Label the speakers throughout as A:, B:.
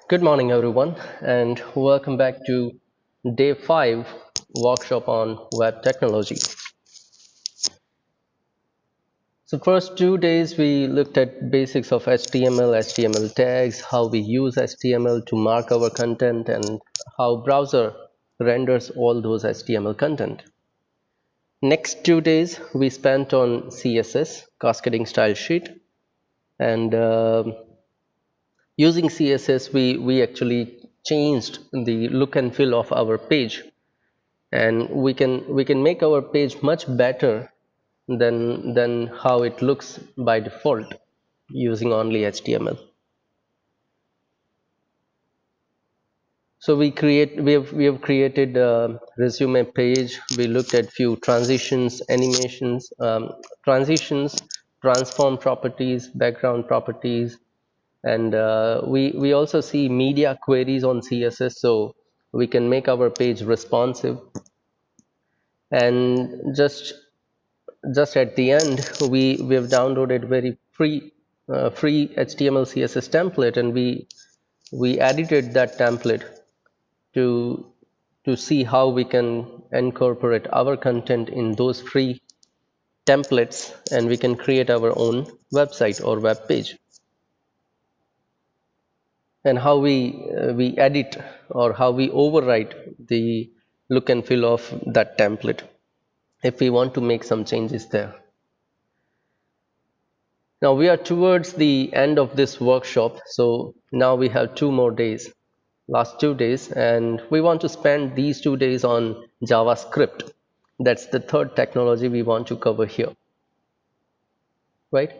A: Good morning, everyone, and welcome back to Day 5 workshop on web technology. So, first 2 days we looked at basics of HTML, HTML tags, how we use HTML to mark our content, and how browser renders all those HTML content. Next 2 days we spent on CSS, cascading style sheet, and using CSS we actually changed the look and feel of our page, and we can make our page much better than how it looks by default using only HTML. So we have created a resume page. We looked at few transitions, animations, transitions, transform properties, background properties, and we also see media queries on CSS, so we can make our page responsive. And just at the end, we have downloaded very free HTML CSS template, and we edited that template to to see how we can incorporate our content in those free templates, and we can create our own website or web page. And how we edit or how we overwrite the look and feel of that template if we want to make some changes there. Now we are towards the end of this workshop, so now we have 2 more days, last 2 days, and we want to spend these 2 days on JavaScript. That's the third technology we want to cover here, right?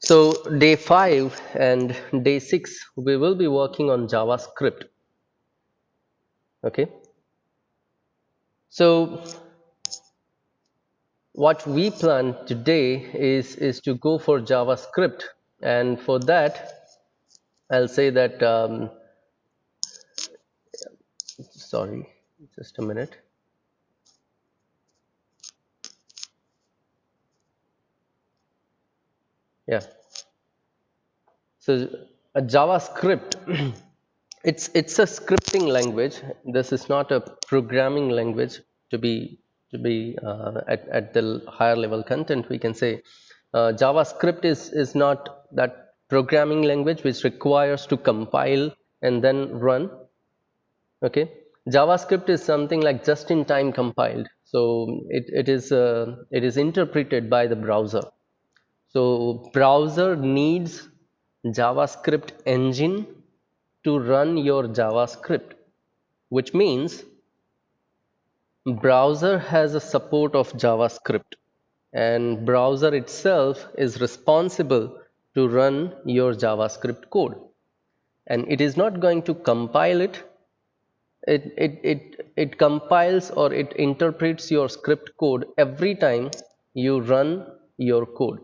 A: So day 5 and day 6, we will be working on JavaScript. Okay. So what we plan today is to go for JavaScript, and for that I'll say that sorry, just a minute. Yeah. So a JavaScript, it's a scripting language. This is not a programming language. To be at the higher level content, we can say JavaScript is not that programming language which requires to compile and then run. Okay, JavaScript is something like just-in-time compiled. So it is interpreted by the browser. So browser needs JavaScript engine to run your JavaScript, which means browser has a support of JavaScript, and browser itself is responsible to run your JavaScript code, and it is not going to compile it. It compiles or it interprets your script code every time you run your code.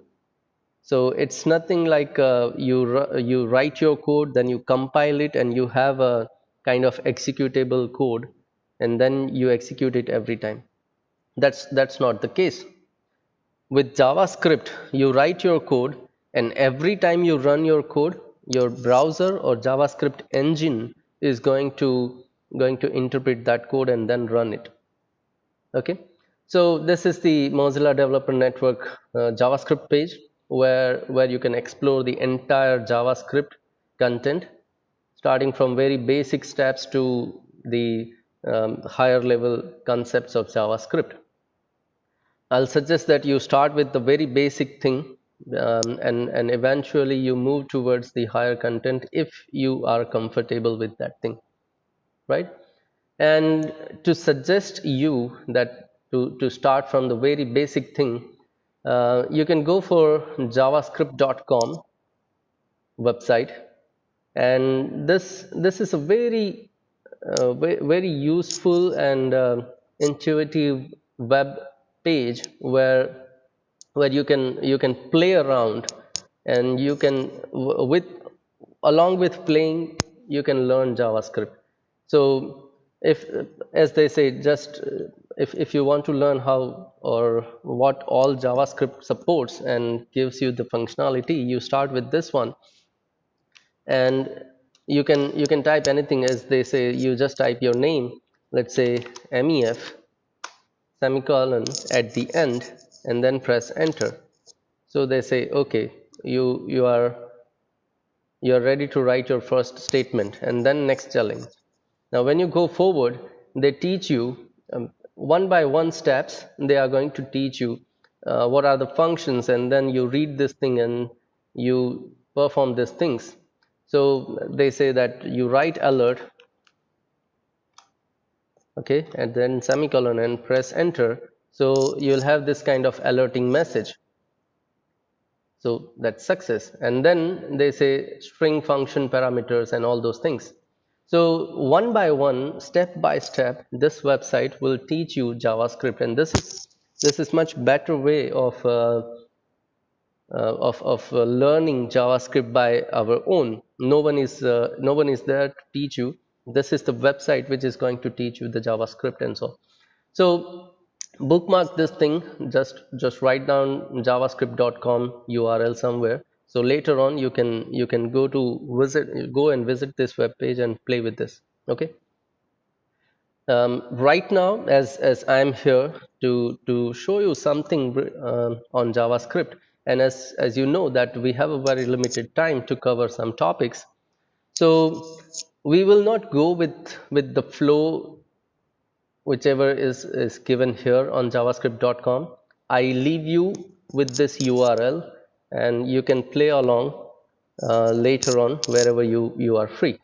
A: So it's nothing like you write your code, then you compile it, and you have a kind of executable code, and then you execute it every time. That's not the case. With JavaScript, you write your code, and every time you run your code, your browser or JavaScript engine is going to interpret that code and then run it. Okay, so this is the Mozilla Developer Network JavaScript page, where you can explore the entire JavaScript content, starting from very basic steps to the higher level concepts of JavaScript. I'll suggest that you start with the very basic thing, and eventually you move towards the higher content if you are comfortable with that thing, right? And to suggest you that to start from the very basic thing, you can go for javascript.com website, and this is a very useful and intuitive web page where you can play around, and you can with along with playing you can learn JavaScript. So if, as they say, just if you want to learn how or what all JavaScript supports and gives you the functionality, you start with this one. And you can type anything. As they say, you just type your name, let's say MEF semicolon at the end, and then press enter. So they say, okay, you are ready to write your first statement, and then next challenge. Now when you go forward, they teach you one by one steps. They are going to teach you what are the functions, and then you read this thing and you perform these things. So they say that you write alert, okay, and then semicolon and press enter. So you'll have this kind of alerting message. So that's success. And then they say string function parameters and all those things. So one by one, step by step, this website will teach you JavaScript, and this is much better way of learning JavaScript by our own. No one is there to teach you. This is the website which is going to teach you the JavaScript and so on. So bookmark this thing. Just write down javascript.com URL somewhere. So later on you can go and visit this web page and play with this. Okay. Right now, as I'm here to show you something on JavaScript, and as you know that we have a very limited time to cover some topics, so we will not go with the flow whichever is given here on javascript.com. I leave you with this URL, and you can play along later on wherever you are free.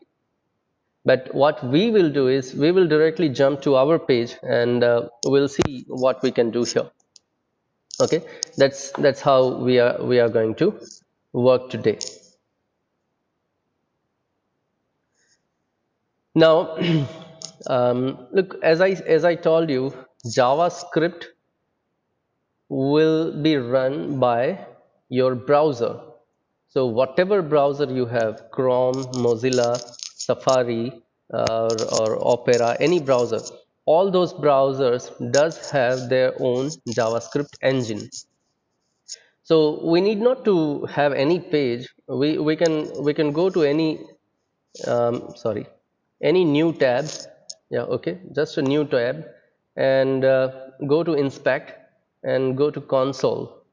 A: But what we will do is we will directly jump to our page, and we'll see what we can do here. Okay, that's how we are going to work today. Now look, as I told you, JavaScript will be run by your browser. So whatever browser you have, Chrome, Mozilla, Safari, or Opera, any browser, all those browsers does have their own JavaScript engine. So we need not to have any page. We can go to any new tab. Yeah, okay, just a new tab, and go to inspect and go to console.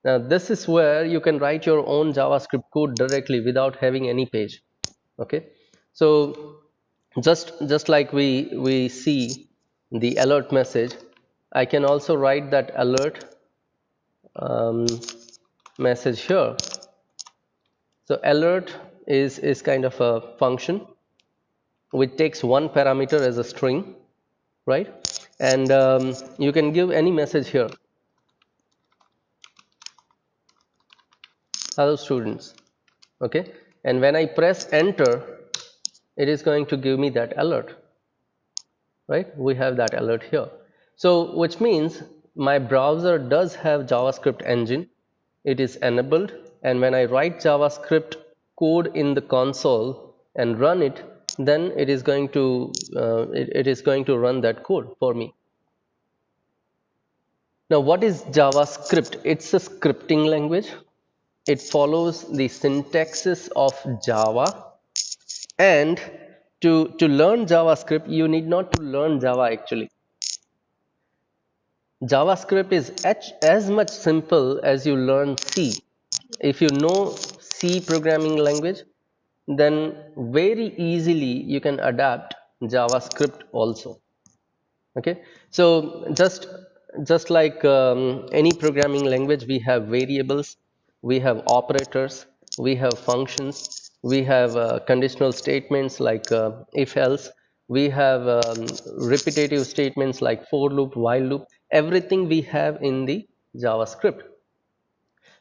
A: Now this is where you can write your own JavaScript code directly without having any page. Okay, so just like we see the alert message, I can also write that alert um, message here. So alert is kind of a function which takes one parameter as a string, right? And you can give any message here. Hello students. Okay, and when I press enter, it is going to give me that alert, right? We have that alert here. So which means my browser does have JavaScript engine. It is enabled, and when I write JavaScript code in the console and run it, then it is going to run that code for me. Now what is JavaScript? It's a scripting language. It follows the syntaxes of Java, and to learn JavaScript you need not to learn Java actually. JavaScript is as much simple as you learn C. If you know C programming language, then very easily you can adapt JavaScript also. Okay, so just like any programming language, we have variables, we have operators, we have functions, we have conditional statements like if else, we have repetitive statements like for loop, while loop. Everything we have in the JavaScript.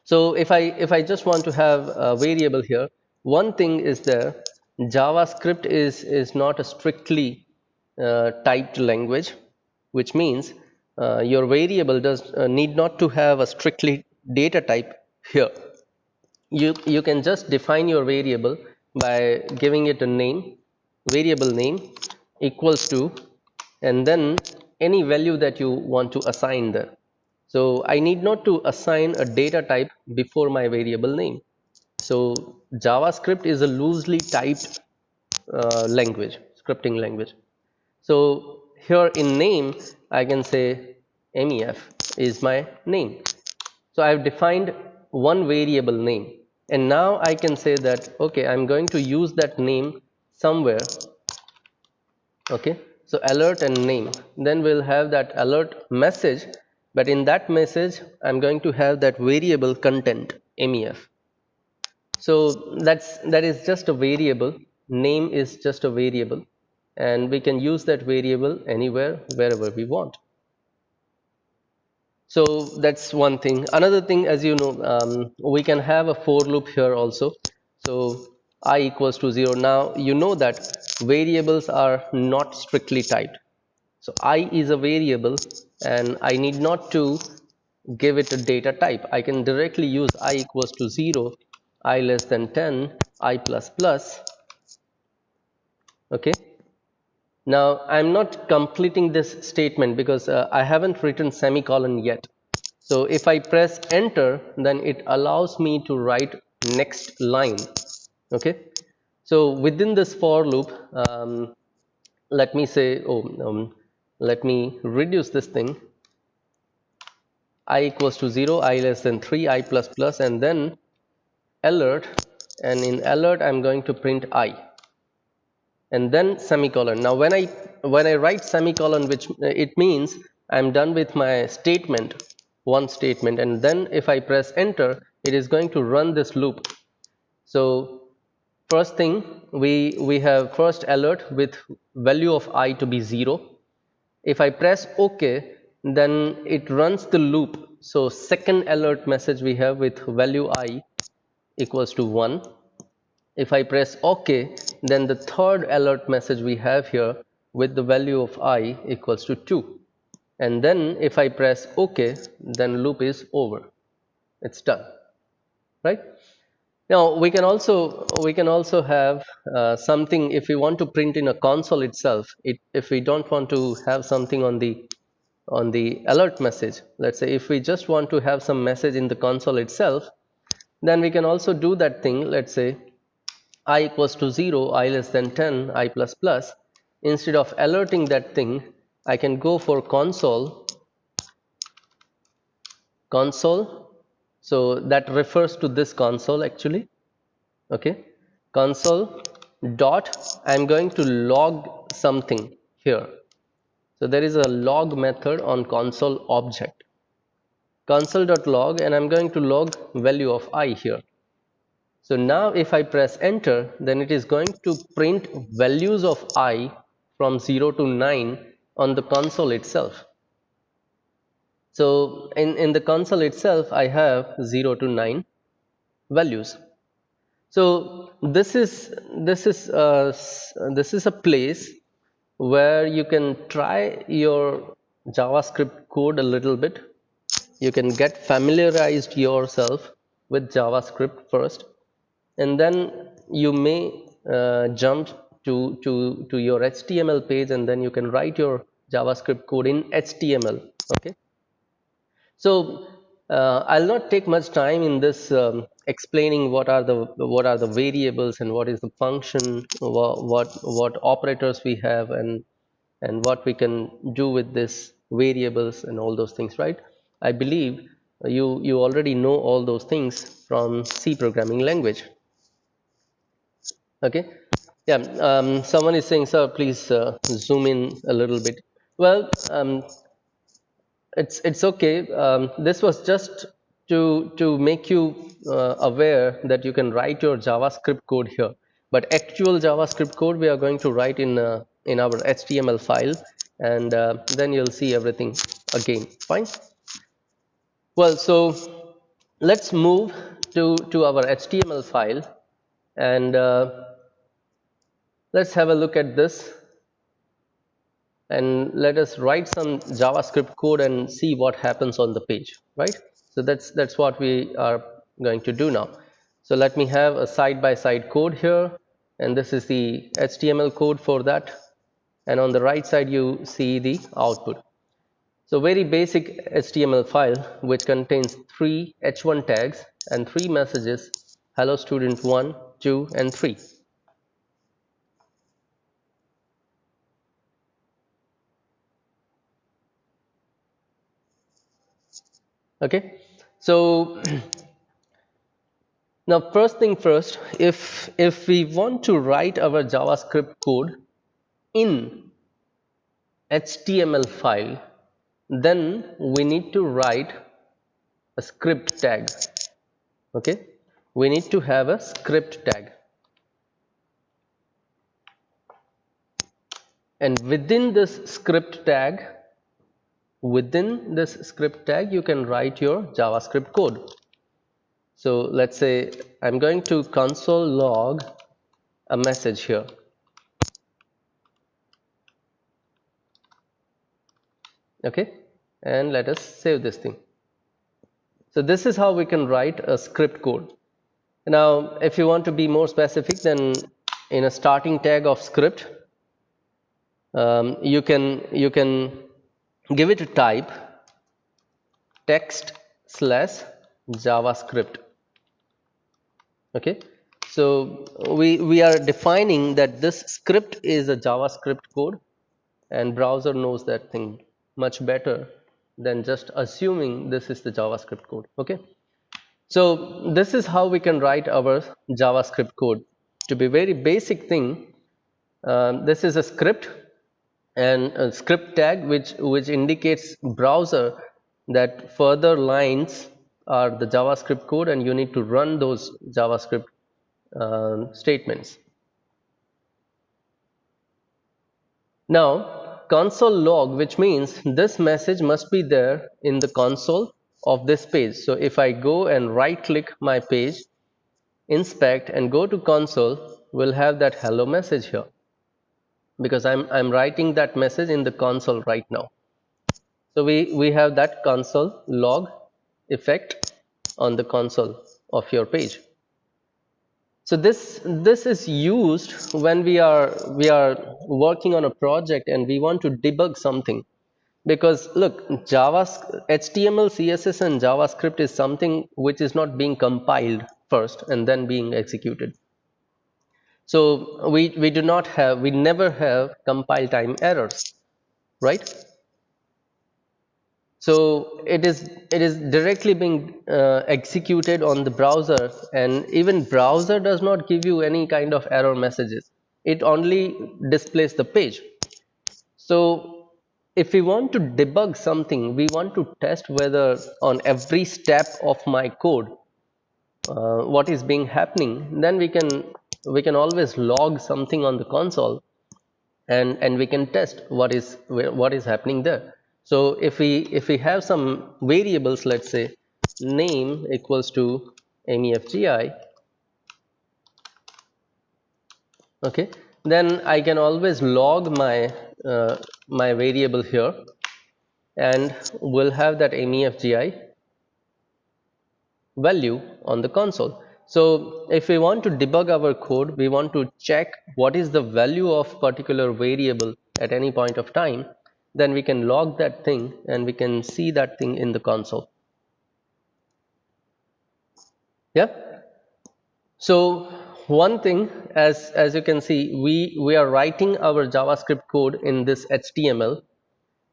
A: So if I just want to have a variable here, one thing is there. JavaScript is not a strictly typed language, which means your variable does need not to have a strictly data type here. You can just define your variable by giving it a name, variable name equals to, and then any value that you want to assign there. So I need not to assign a data type before my variable name. So JavaScript is a loosely typed language, scripting language. So here in name, I can say MEF is my name. So I've defined one variable name. And now I can say that, okay, I'm going to use that name somewhere. Okay, so alert and name. Then we'll have that alert message. But in that message, I'm going to have that variable content, MEF. So that is just a variable. Name is just a variable. And we can use that variable anywhere, wherever we want. So that's one thing. Another thing, as you know, we can have a for loop here also. So I equals to 0. Now you know that variables are not strictly typed. So I is a variable and I need not to give it a data type. I can directly use I equals to 0, I less than 10, I plus plus. Okay. Now I'm not completing this statement because I haven't written semicolon yet. So if I press enter, then it allows me to write next line. Okay. So within this for loop, let me say, let me reduce this thing. I equals to 0, I less than 3, I plus plus, and then alert. And in alert, I'm going to print I. And then semicolon. Now when I write semicolon, which it means I'm done with my statement, one statement, and then if I press enter, it is going to run this loop. So first thing, we have first alert with value of I to be 0. If I press OK, then it runs the loop. So second alert message we have with value I equals to 1. If I press OK, then the third alert message we have here with the value of I equals to 2. And then if I press OK, then loop is over. It's done, right? Now we can also have something if we want to print in a console itself. If we don't want to have something on the alert message, let's say if we just want to have some message in the console itself, then we can also do that thing. Let's say I equals to 0, I less than 10, I plus plus. Instead of alerting that thing, I can go for console. So that refers to this console actually. Okay, console dot, I'm going to log something here. So there is a log method on console object, console.log, and I'm going to log value of I here. So now if I press enter, then it is going to print values of I from 0 to 9 on the console itself. So in the console itself, I have 0 to 9 values. So this is a place where you can try your JavaScript code a little bit. You can get familiarized yourself with JavaScript first, and then you may jump to your HTML page, and then you can write your JavaScript code in HTML. Okay. So I'll not take much time in this explaining what are the variables and what is the function, what operators we have, and what we can do with this variables and all those things, right? I believe you already know all those things from C programming language. Okay. Yeah. Someone is saying, sir, please zoom in a little bit. Well, it's okay. This was just to make you aware that you can write your JavaScript code here. But actual JavaScript code we are going to write in our HTML file, and then you'll see everything again. Fine. Well, so let's move to our HTML file, and let's have a look at this. And let us write some JavaScript code and see what happens on the page, right? So that's what we are going to do now. So let me have a side-by-side code here, and this is the HTML code for that, and on the right side you see the output. So very basic HTML file which contains 3 h1 tags and 3 messages: hello student 1, 2, and 3. Okay, so now first thing first, if we want to write our JavaScript code in HTML file, then we need to write a script tag. Okay, we need to have a script tag, and within this script tag you can write your JavaScript code. So let's say I'm going to console log a message here. Okay, and let us save this thing. So this is how we can write a script code. Now if you want to be more specific, then in a starting tag of script, you can give it a type text slash JavaScript. Okay, so we are defining that this script is a JavaScript code, and browser knows that thing much better than just assuming this is the JavaScript code. Okay, so this is how we can write our JavaScript code. To be very basic thing, this is a script and a script tag which indicates browser that further lines are the JavaScript code, and you need to run those JavaScript statements. Now console log, which means this message must be there in the console of this page. So if I go and right click my page, inspect and go to console, we'll have that hello message here, because I'm writing that message in the console right now. So we have that console log effect on the console of your page. So this is used when we are working on a project and we want to debug something, because look, HTML, CSS and JavaScript is something which is not being compiled first and then being executed. So we never have compile time errors, right? So it is directly being executed on the browser, and even browser does not give you any kind of error messages. It only displays the page. So if we want to debug something, we want to test whether on every step of my code what is being happening, then we can always log something on the console, and we can test what is happening there. So if we have some variables, let's say name equals to mefgi, okay, then I can always log my variable here, and we'll have that mefgi value on the console. So if we want to debug our code, we want to check what is the value of particular variable at any point of time, then we can log that thing and we can see that thing in the console. Yeah, so one thing, as you can see, we are writing our JavaScript code in this HTML,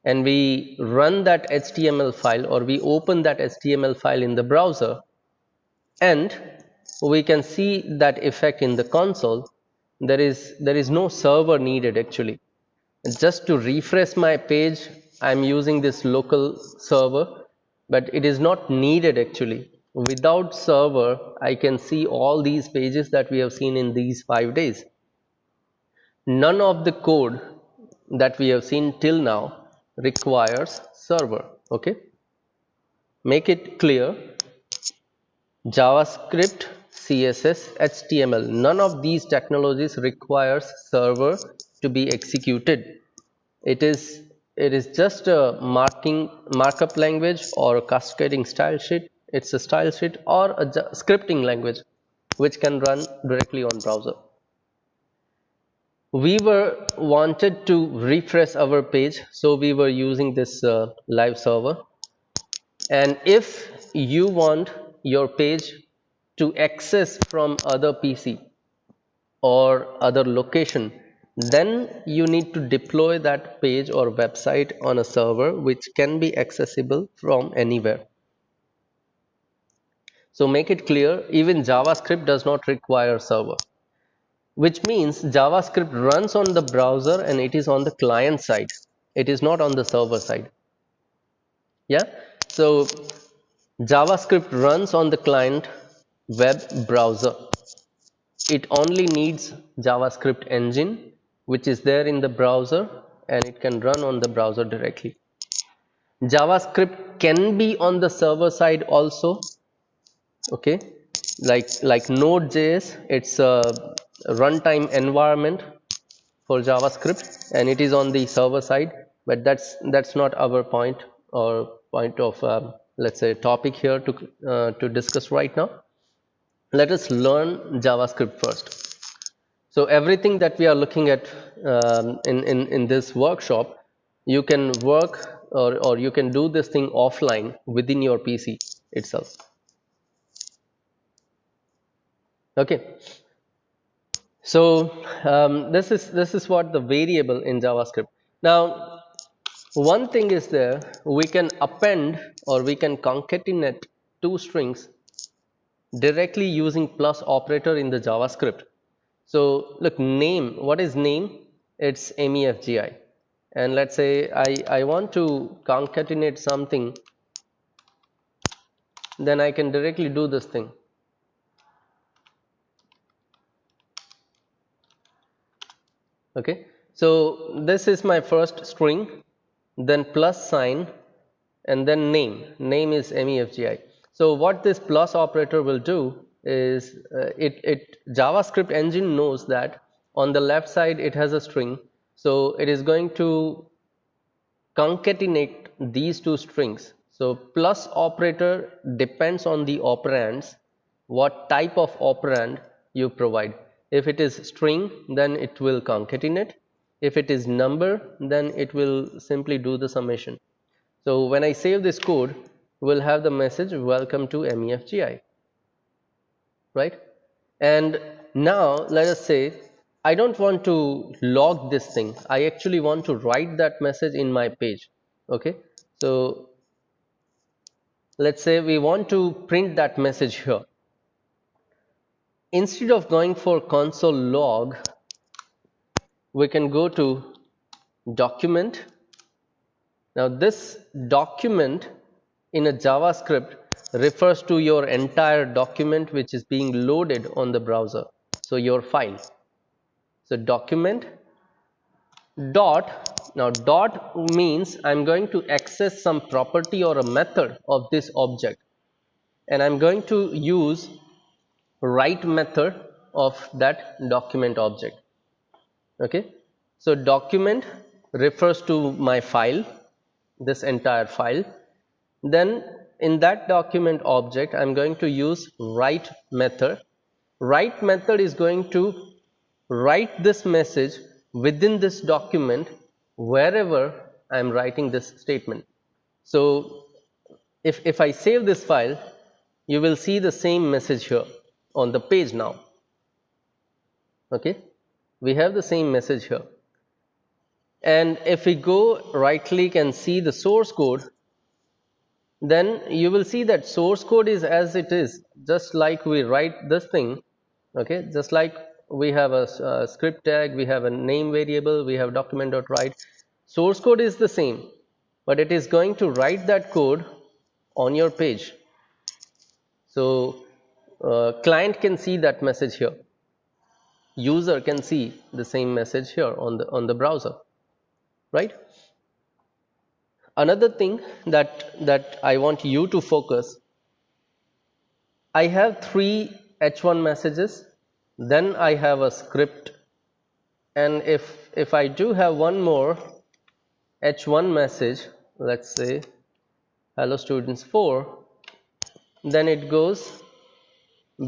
A: and we run that HTML file, or we open that HTML file in the browser, and we can see that effect in the console. There is no server needed actually. Just to refresh my page, I'm using this local server, but it is not needed actually. Without server, I can see all these pages that we have seen in these 5 days. None of the code that we have seen till now requires server. Okay, make it clear. JavaScript, CSS, HTML, none of these technologies requires server to be executed. It is just a markup language or a cascading style sheet. It's a style sheet or a scripting language which can run directly on browser. We were wanted to refresh our page, so we were using this live server. And if you want your page to access from other PC or other location, then you need to deploy that page or website on a server which can be accessible from anywhere. So make it clear, even JavaScript does not require server, which means JavaScript runs on the browser and it is on the client side. It is not on the server side. Yeah. So JavaScript runs on the client web browser. It only needs JavaScript engine, which is there in the browser, and it can run on the browser directly. JavaScript can be on the server side also. Okay, like Node.js, it's a runtime environment for JavaScript, and it is on the server side. But that's not our point, or point of let's say topic here to discuss right now. Let us learn JavaScript first. So everything that we are looking at in this workshop, you can work, or you can do this thing offline within your PC itself. Okay. So this is what the variable in JavaScript. Now, one thing is there, we can append or we can concatenate two strings directly using plus operator in the JavaScript. So look, name, what is name? It's MEFGI. And let's say I want to concatenate something, then I can directly do this thing. Okay, so this is my first string, then plus sign, and then name is MEFGI. So what this plus operator will do is it JavaScript engine knows that on the left side it has a string, so it is going to concatenate these two strings. So plus operator depends on the operands, what type of operand you provide. If it is string, then it will concatenate. If it is number, then it will simply do the summation. So when I save this code, we'll have the message welcome to MEFGI, right? And now let us say I don't want to log this thing. I actually want to write that message in my page. Okay, so let's say we want to print that message here. Instead of going for console log, we can go to document. Now this document in a JavaScript refers to your entire document which is being loaded on the browser, so your file. So document dot, now dot means I'm going to access some property or a method of this object, and I'm going to use write method of that document object. Okay, so document refers to my file, this entire file. Then in that document object, I'm going to use write method. Write method is going to write this message within this document wherever I'm writing this statement. So if I save this file, you will see the same message here on the page now. Okay, we have the same message here. And if we go right click and see the source code, then you will see that source code is as it is, just like we write this thing. Okay, just like we have a script tag, we have a name variable, we have document.write. Source code is the same, but it is going to write that code on your page. So client can see that message here, user can see the same message here on the browser, right? Another thing that I want you to focus, I have 3 H1 messages, then I have a script, and if I do have one more H1 message, let's say hello students 4, then it goes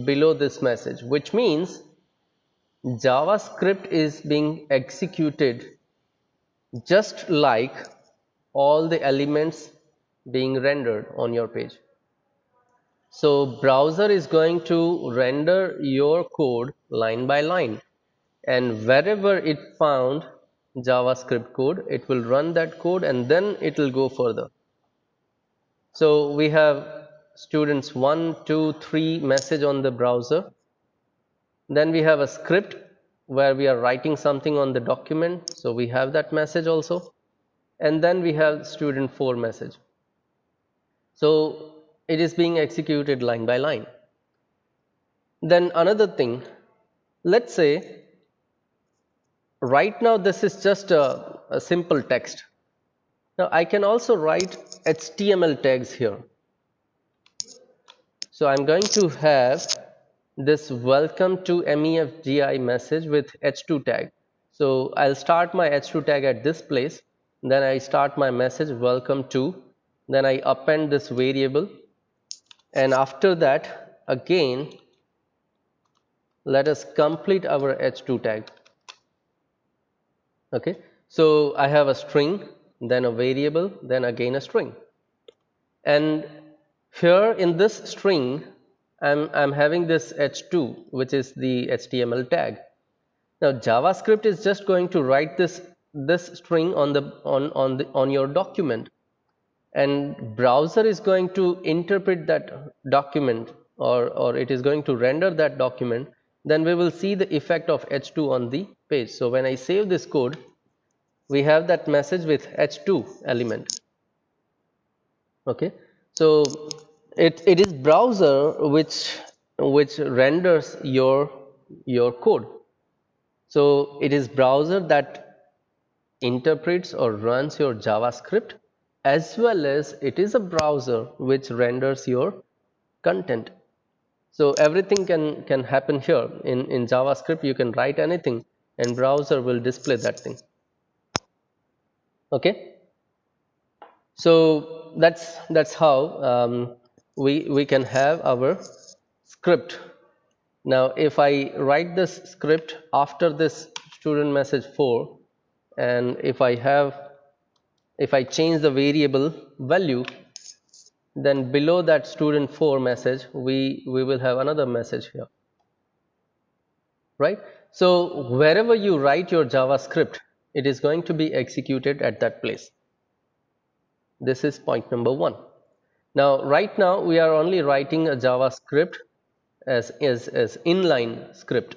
A: below this message, which means JavaScript is being executed just like all the elements being rendered on your page. So browser is going to render your code line by line, and wherever it found JavaScript code, it will run that code and then it will go further. So we have students 1, 2, 3 message on the browser. Then we have a script where we are writing something on the document, so we have that message also. And then we have student 4 message. So it is being executed line by line. Then another thing, let's say right now this is just a simple text. Now I can also write HTML tags here. So I'm going to have this welcome to MEFGI message with h2 tag. So I'll start my h2 tag at this place, then I start my message welcome to, then I append this variable, and after that again let us complete our h2 tag. Okay, so I have a string, then a variable, then again a string, and here in this string I'm having this h2, which is the HTML tag. Now JavaScript is just going to write this string on your document, and browser is going to interpret that document, or it is going to render that document. Then we will see the effect of h2 on the page. So when I save this code, we have that message with h2 element. Okay, so it is browser which renders your code. So it is browser that interprets or runs your JavaScript, as well as it is a browser which renders your content. So everything can happen here. In JavaScript you can write anything and browser will display that thing. Okay, so that's how we can have our script. Now if I write this script after this student message 4, and if I change the variable value, then below that student 4 message we will have another message here, right? So wherever you write your JavaScript, it is going to be executed at that place. This is point number 1. Now right now we are only writing a JavaScript as inline script.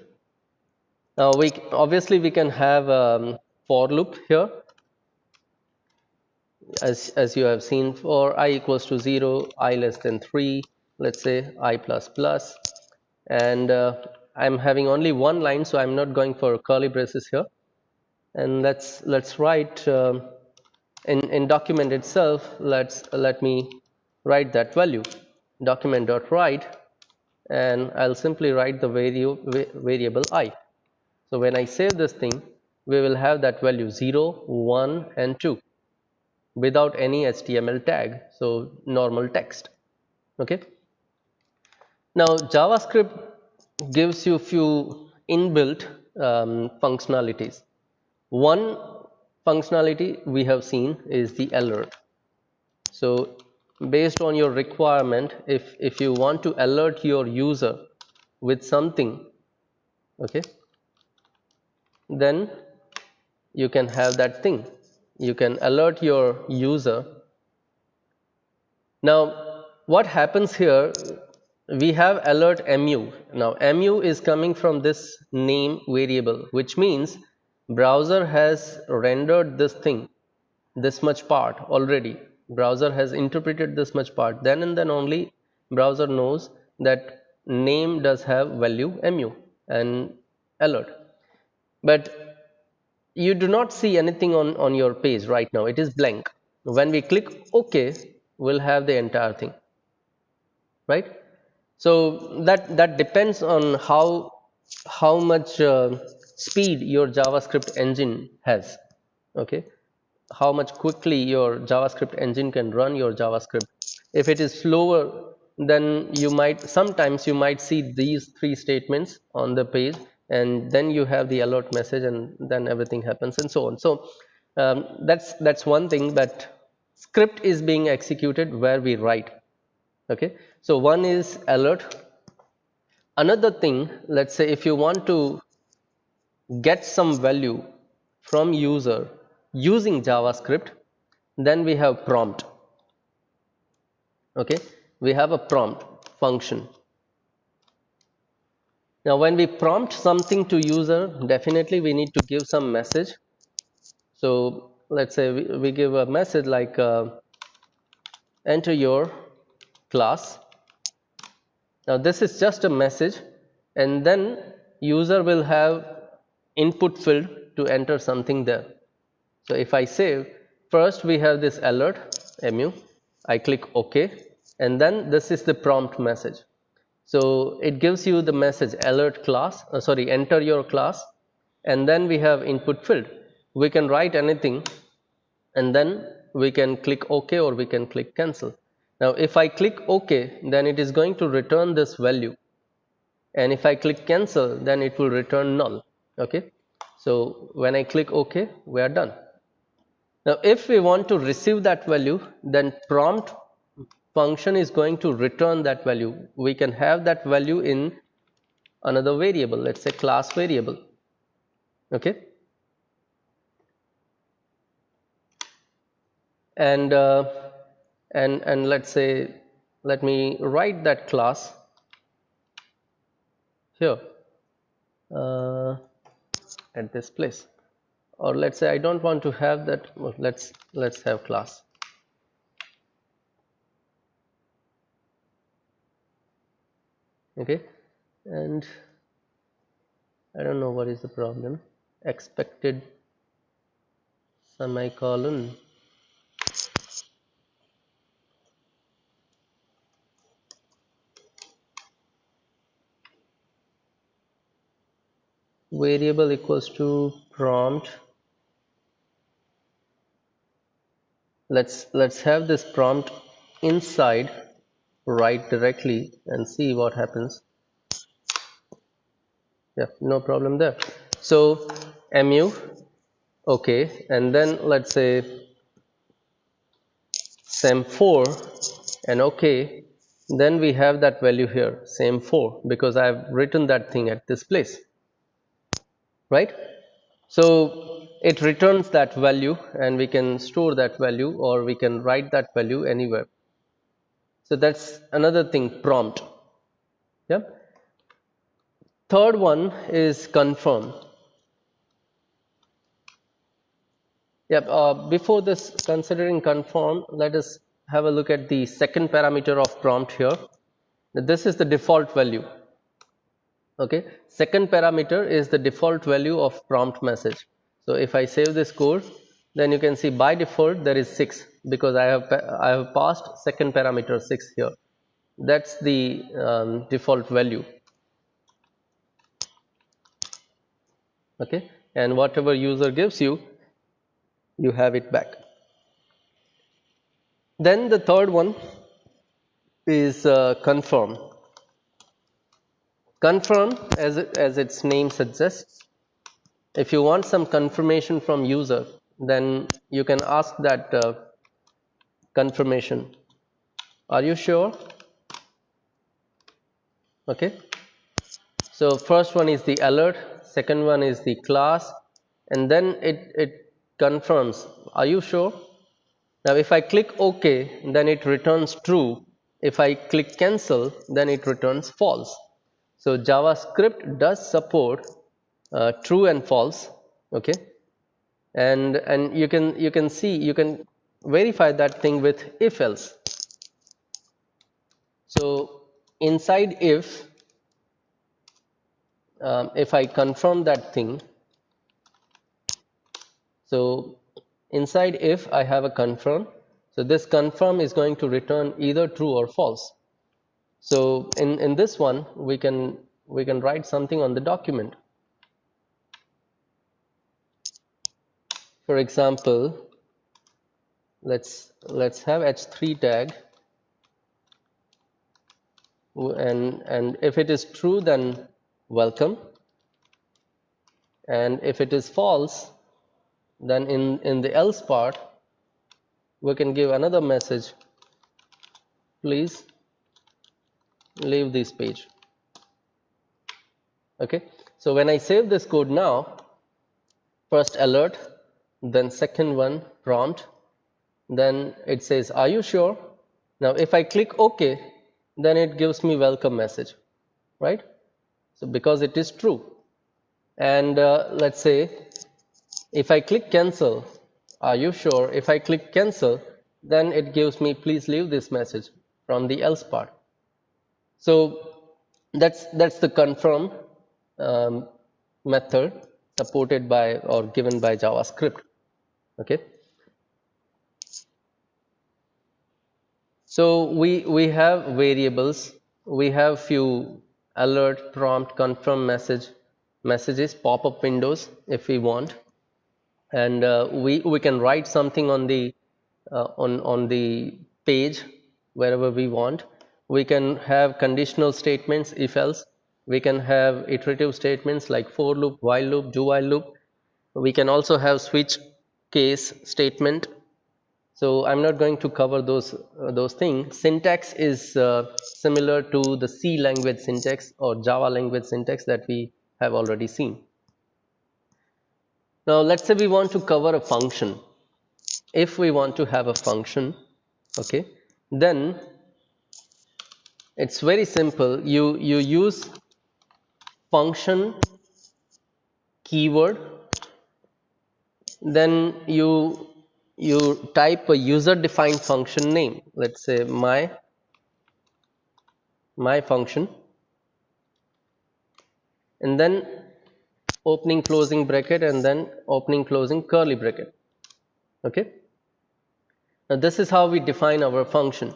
A: Now obviously we can have for loop here, as you have seen, for I equals to 0, I less than 3, let's say I plus plus, and I'm having only one line, so I'm not going for curly braces here. And let's write in document itself. Let me write that value, document.write, and I'll simply write the variable I. So when I save this thing, we will have that value 0, 1, and 2 without any HTML tag, so normal text. Okay. Now JavaScript gives you few inbuilt functionalities. One functionality we have seen is the alert. So based on your requirement, if you want to alert your user with something, okay, then you can have that thing. You can alert your user. Now what happens here, we have alert mu. Now mu is coming from this name variable, which means browser has rendered this thing, this much part already. Browser has interpreted this much part, then and then only browser knows that name does have value mu and alert. But you do not see anything on your page right now. It is blank. When we click OK, we'll have the entire thing, right? So that depends on how much speed your JavaScript engine has. Okay, how much quickly your JavaScript engine can run your JavaScript. If it is slower, then sometimes you might see these 3 statements on the page, and then you have the alert message, and then everything happens and so on. So that's one thing, that script is being executed where we write. Okay, so one is alert. Another thing, let's say if you want to get some value from user using JavaScript, then we have prompt. Okay, we have a prompt function. Now when we prompt something to user, definitely we need to give some message. So let's say we give a message like enter your class. Now this is just a message, and then user will have input field to enter something there. So if I save, first we have this alert mu, I click OK, and then this is the prompt message. So it gives you the message alert class, sorry, enter your class, and then we have input field. We can write anything, and then we can click OK or we can click cancel. Now if I click OK, then it is going to return this value, and if I click cancel, then it will return null. Okay, so when I click OK, we are done. Now if we want to receive that value, then prompt function is going to return that value. We can have that value in another variable, let's say class variable. Okay, and let's say, let me write that class here at this place, or let's say I don't want to have that. Well, let's have class. Okay, and I don't know what is the problem. Expected semicolon. Variable equals to prompt. Let's have this prompt inside, write directly and see what happens. Yeah, no problem there. So mu, okay, and then let's say sem4 and okay, then we have that value here, sem4, because I have written that thing at this place, right? So it returns that value, and we can store that value or we can write that value anywhere. So that's another thing, prompt. Yeah. Third one is confirm. Yeah, before this, considering confirm, let us have a look at the second parameter of prompt here. This is the default value. Okay, second parameter is the default value of prompt message. So if I save this code, then you can see by default there is 6, because I have passed second parameter 6 here. That's the default value. Okay, and whatever user gives you, you have it back. Then the third one is confirm. Confirm, as its name suggests, if you want some confirmation from user, then you can ask that confirmation, are you sure? Okay, so first one is the alert, second one is the class, and then it confirms, are you sure? Now if I click OK, then it returns true. If I click cancel, then it returns false. So JavaScript does support true and false. Okay, and you can see, you can verify that thing with if else. So inside if I confirm that thing, so inside if I have a confirm, so this confirm is going to return either true or false. So in this one, we can write something on the document. For example, let's have h3 tag, and if it is true, then welcome, and if it is false, then in the else part we can give another message, please leave this page. Okay, so when I save this code now, first alert, then second one prompt, then it says, are you sure? Now if I click OK, then it gives me welcome message, right? So because it is true. And let's say if I click cancel, are you sure? If I click cancel, then it gives me please leave this message from the else part. So that's the confirm um, method supported by or given by JavaScript. Okay. So we have variables. We have few alert, prompt, confirm messages, pop-up windows if we want, and we can write something on the on the page wherever we want. We can have conditional statements if else. We can have iterative statements like for loop, while loop, do while loop. We can also have switch case statement. So I'm not going to cover those things. Syntax is similar to the C language syntax or Java language syntax that we have already seen. Now let's say we want to cover a function. If we want to have a function, okay, then it's very simple. You use function keyword, then you type a user defined function name. Let's say my function, and then opening closing bracket, and then opening closing curly bracket. Okay, now this is how we define our function.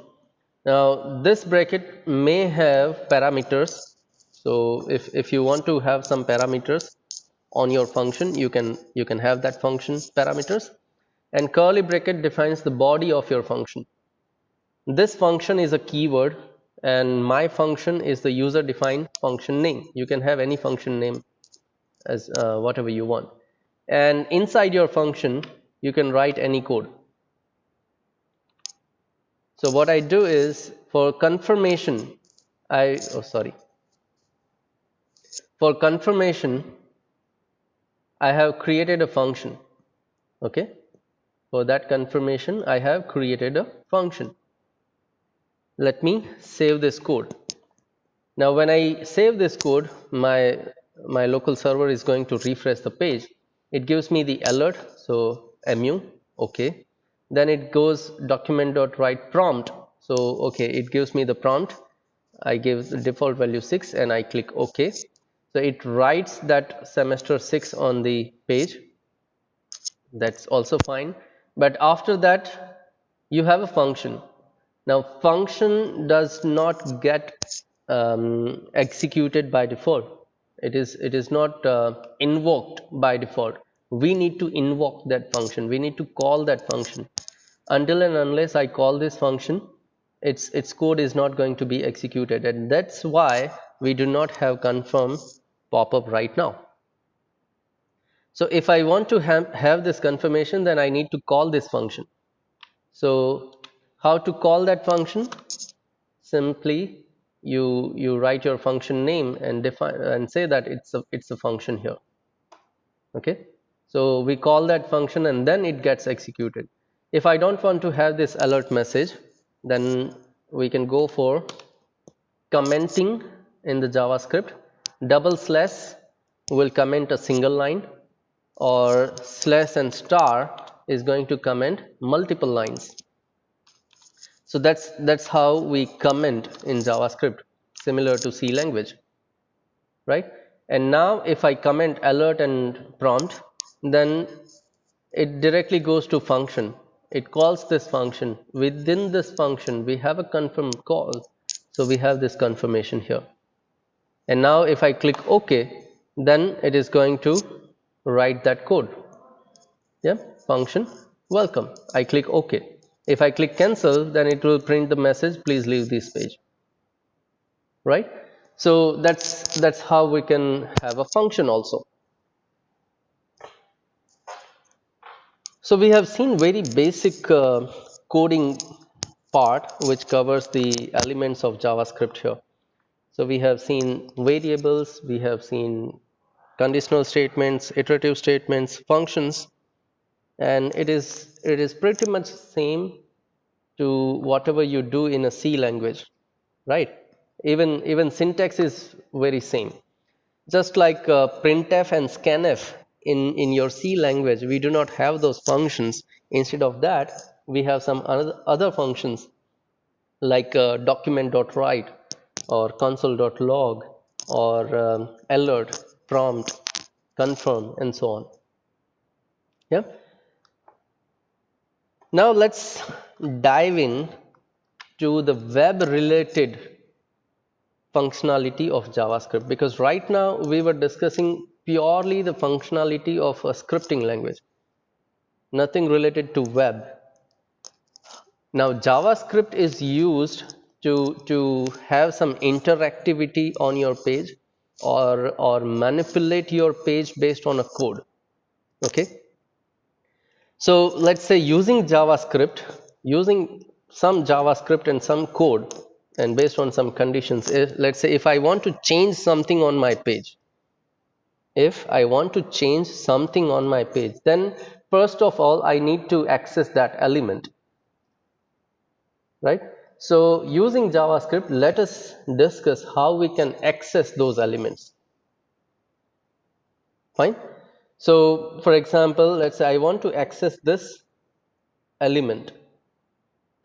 A: Now this bracket may have parameters. So if you want to have some parameters on your function, you can have that function parameters. And curly bracket defines the body of your function. This function is a keyword, and my function is the user defined function name. You can have any function name as whatever you want. And inside your function, you can write any code. So what I do is, for confirmation, for confirmation, I have created a function. Okay. For that confirmation, I have created a function. Let me save this code. Now when I save this code, my local server is going to refresh the page. It gives me the alert, so mu, okay. Then it goes document.write prompt. So okay, it gives me the prompt. I give the default value 6 and I click OK. So it writes that semester 6 on the page. That's also fine. But after that, you have a function. Now function does not get executed by default. It is not invoked by default. We need to invoke that function. We need to call that function. Until and unless I call this function, its code is not going to be executed, and that's why we do not have confirm pop-up right now. So if I want to have this confirmation, then I need to call this function. So how to call that function? Simply you write your function name and define and say that it's a function here. Okay, so we call that function and then it gets executed. If I don't want to have this alert message, then we can go for commenting in the JavaScript. Double slash will comment a single line, or slash and star is going to comment multiple lines. So that's how we comment in JavaScript, similar to C language, right? And now if I comment alert and prompt, then it directly goes to function. It calls this function. Within this function, we have a confirm call. So we have this confirmation here. And now if I click OK, then it is going to write that code. Yeah, function welcome. I click OK. If I click cancel, then it will print the message, please leave this page. Right? So that's how we can have a function also. So we have seen very basic coding part which covers the elements of JavaScript here. So we have seen variables, we have seen conditional statements, iterative statements, functions, and it is pretty much same to whatever you do in a C language, right? Even syntax is very same. Just like printf and scanf in your C language, we do not have those functions. Instead of that, we have some other functions like document.write or console.log or alert, prompt, confirm, and so on. Yeah. Now let's dive in to the web related functionality of JavaScript, because right now we were discussing purely the functionality of a scripting language, nothing related to web. Now JavaScript is used to have some interactivity on your page or manipulate your page based on a code. Okay, so let's say using some JavaScript and some code, and based on some conditions, let's say if I want to change something on my page, then first of all I need to access that element, right? So using JavaScript, let us discuss how we can access those elements. Fine. So for example, let's say I want to access this element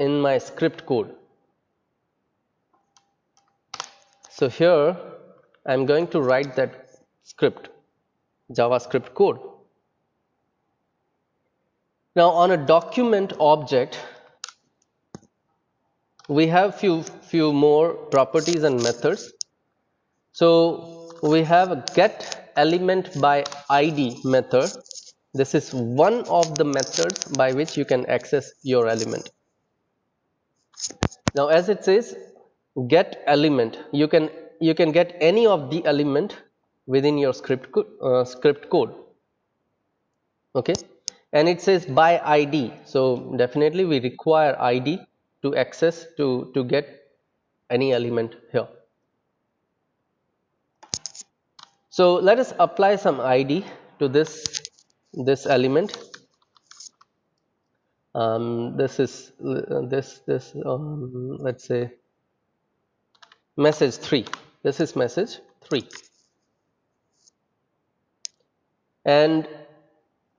A: in my script code. So here I'm going to write that script, JavaScript code. Now on a document object, we have few more properties and methods. So we have a get element by ID method. This is one of the methods by which you can access your element. Now as it says get element, you can get any of the element within your script code. Okay, and it says by ID, so definitely we require ID to access to get any element here. So let us apply some ID to this element. This is let's say message 3. This is message 3, and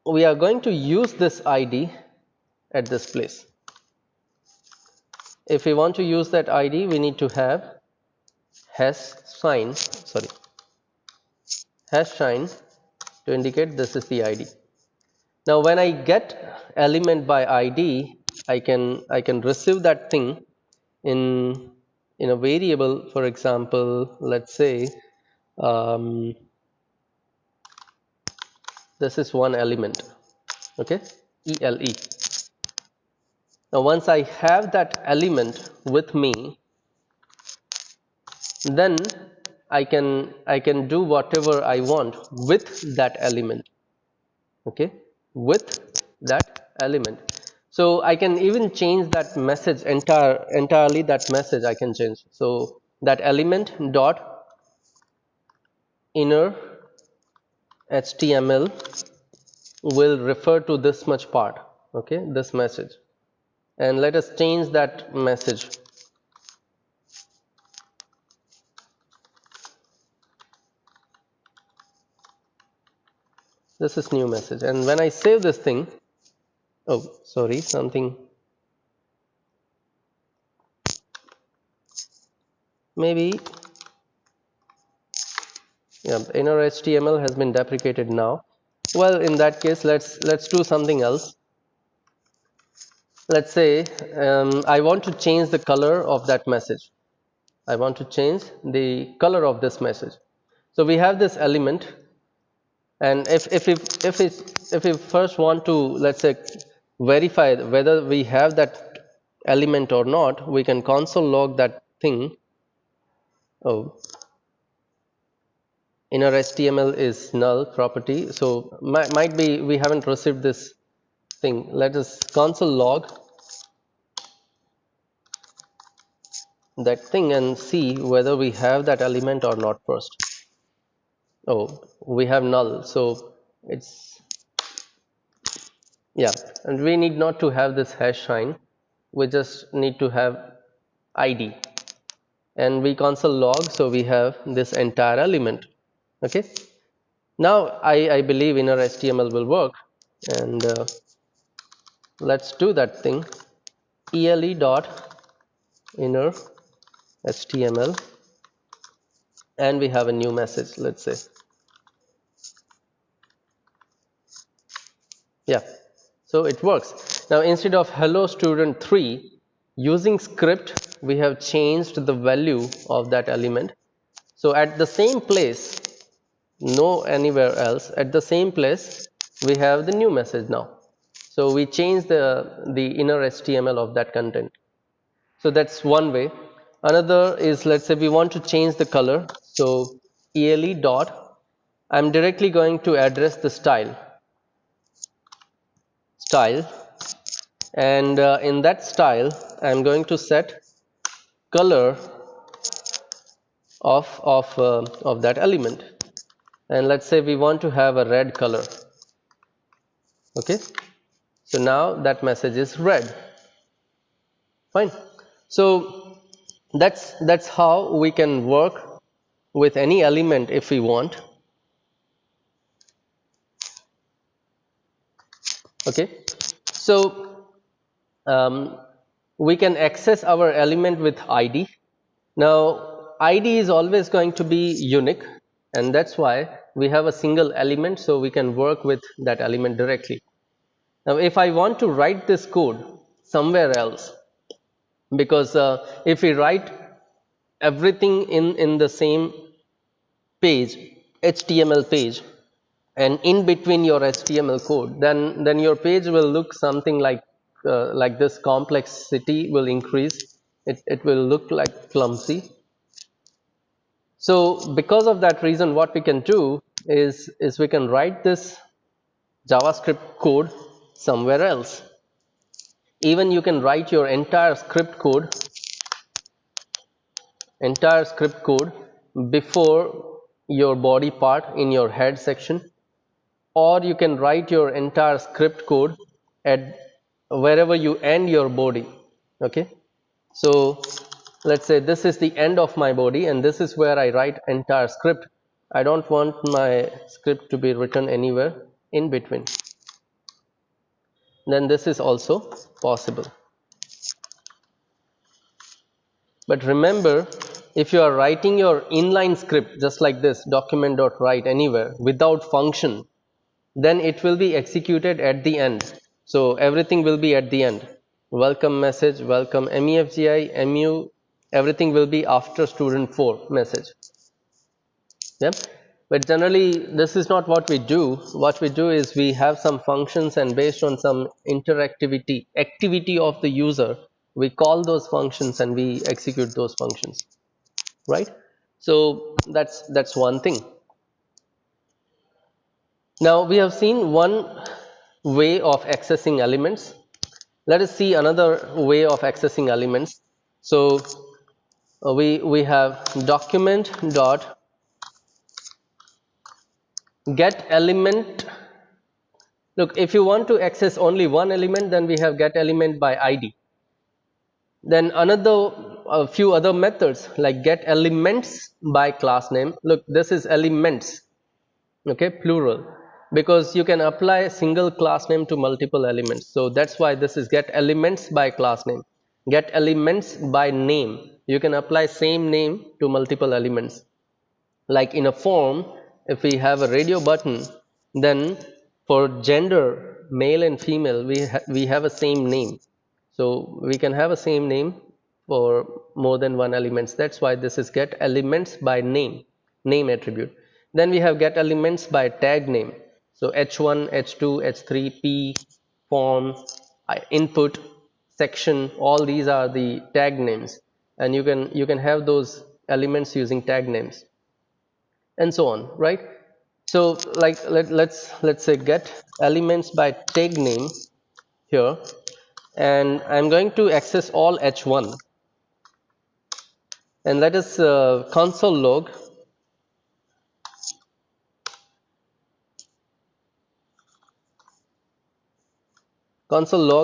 A: we are going to use this ID at this place. If we want to use that ID, we need to have hash sign to indicate this is the ID. Now when I get element by ID, I can receive that thing in a variable. For example, let's say this is one element, okay, ELE. Now once I have that element with me, then I can do whatever I want with that element, okay, with that element. So I can even change that message entirely. That message I can change. So that element dot inner HTML will refer to this much part, okay, this message, and let us change that message. This is new message, and when I save this thing, oh sorry, something, maybe, yeah, inner HTML has been deprecated now. Well, in that case, let's do something else. Let's say I want to change the color of that message. I want to change the color of this message. So we have this element, and if we first want to, let's say, verify whether we have that element or not, we can console log that thing. Oh, inner HTML is null property, so might be we haven't received this thing. Let us console log that thing and see whether we have that element or not first. Oh, we have null, so it's, yeah, and we need not to have this hash sign. we just need to have id, and we console log, so we have this entire element. Okay, now I believe inner HTML will work, and let's do that thing. ele dot inner HTML, and we have a new message, let's say. Yeah, so it works. Now instead of hello student 3, using script we have changed the value of that element. So at the same place, no anywhere else, at the same place we have the new message now. So we change the inner HTML of that content. So that's one way. Another is, let's say we want to change the color. So ele dot, I'm directly going to address the style, and in that style I'm going to set color of that element, and let's say we want to have a red color. Okay, so now that message is red. Fine. So that's how we can work with any element if we want. Okay, so we can access our element with id. Now id is always going to be unique, and that's why we have a single element, so we can work with that element directly. Now if I want to write this code somewhere else, because if we write everything in the same page, HTML page, and in between your HTML code, then your page will look something like this. Complexity will increase. It will look like clumsy. So because of that reason, what we can do is we can write this JavaScript code somewhere else. Even you can write your entire script code before your body part in your head section, or you can write your entire script code at wherever you end your body. Okay, so let's say this is the end of my body, and this is where I write entire script. I don't want my script to be written anywhere in between. Then this is also possible. But remember, if you are writing your inline script just like this, document.write anywhere without function, then it will be executed at the end. So everything will be at the end. Welcome message, welcome MEFGI, MU, everything will be after student 4 message. Yeah. But generally this is not what we do. What we do is we have some functions, and based on some activity of the user, we call those functions and we execute those functions, right? So that's one thing. Now we have seen one way of accessing elements. Let us see another way of accessing elements. So we have document dot get element. Look, if you want to access only one element, then we have get element by id. Then a few other methods like get elements by class name. Look, this is elements, okay, plural, because you can apply a single class name to multiple elements. So that's why this is get elements by class name. Get elements by name, you can apply same name to multiple elements. Like in a form, if we have a radio button, then for gender male and female, we have a same name. So we can have a same name for more than one elements. That's why this is get elements by name attribute. Then we have get elements by tag name. So h1, h2, h3, p, form, input, section, all these are the tag names, and you can have those elements using tag names, and so on, right? So like let's say get elements by tag name here, and I'm going to access all h1, and let us console log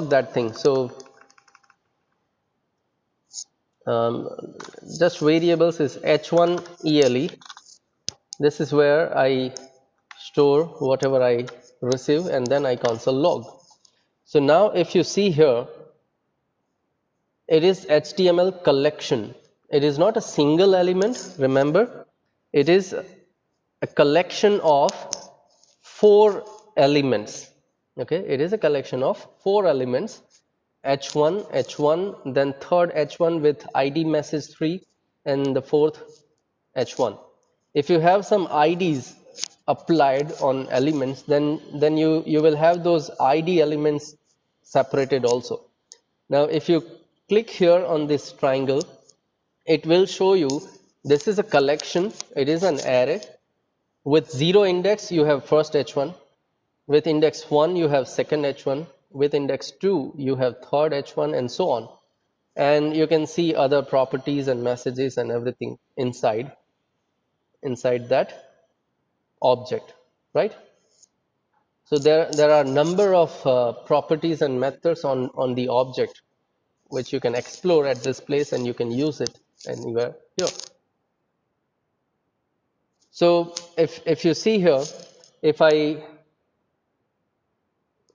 A: that thing. So um, just variables is h1 ele. This is where I store whatever I receive, and then I console log. So now if you see here, it is HTML collection. It is not a single element, remember. It is a collection of 4 elements. Okay, it is a collection of 4 elements, h1, then third h1 with id message 3, and the fourth h1. If you have some ids applied on elements, then you will have those id elements separated also. Now if you click here on this triangle, it will show you this is a collection, it is an array. With 0 index you have first h1, with index 1 you have second h1, with index 2 you have third h1, and so on. And you can see other properties and messages and everything inside that object, right? So there are number of properties and methods on the object which you can explore at this place, and you can use it anywhere here. So if you see here, if I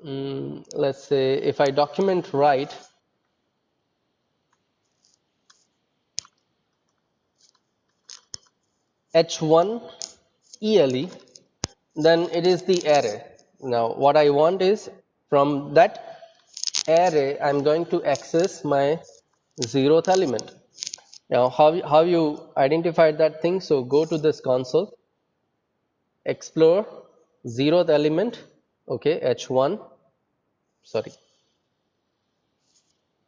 A: let's say if I document write h1 ele, then it is the array. Now what I want is, from that array I'm going to access my 0th element. Now how you identified that thing? So go to this console, explore 0th element, okay, h1, sorry,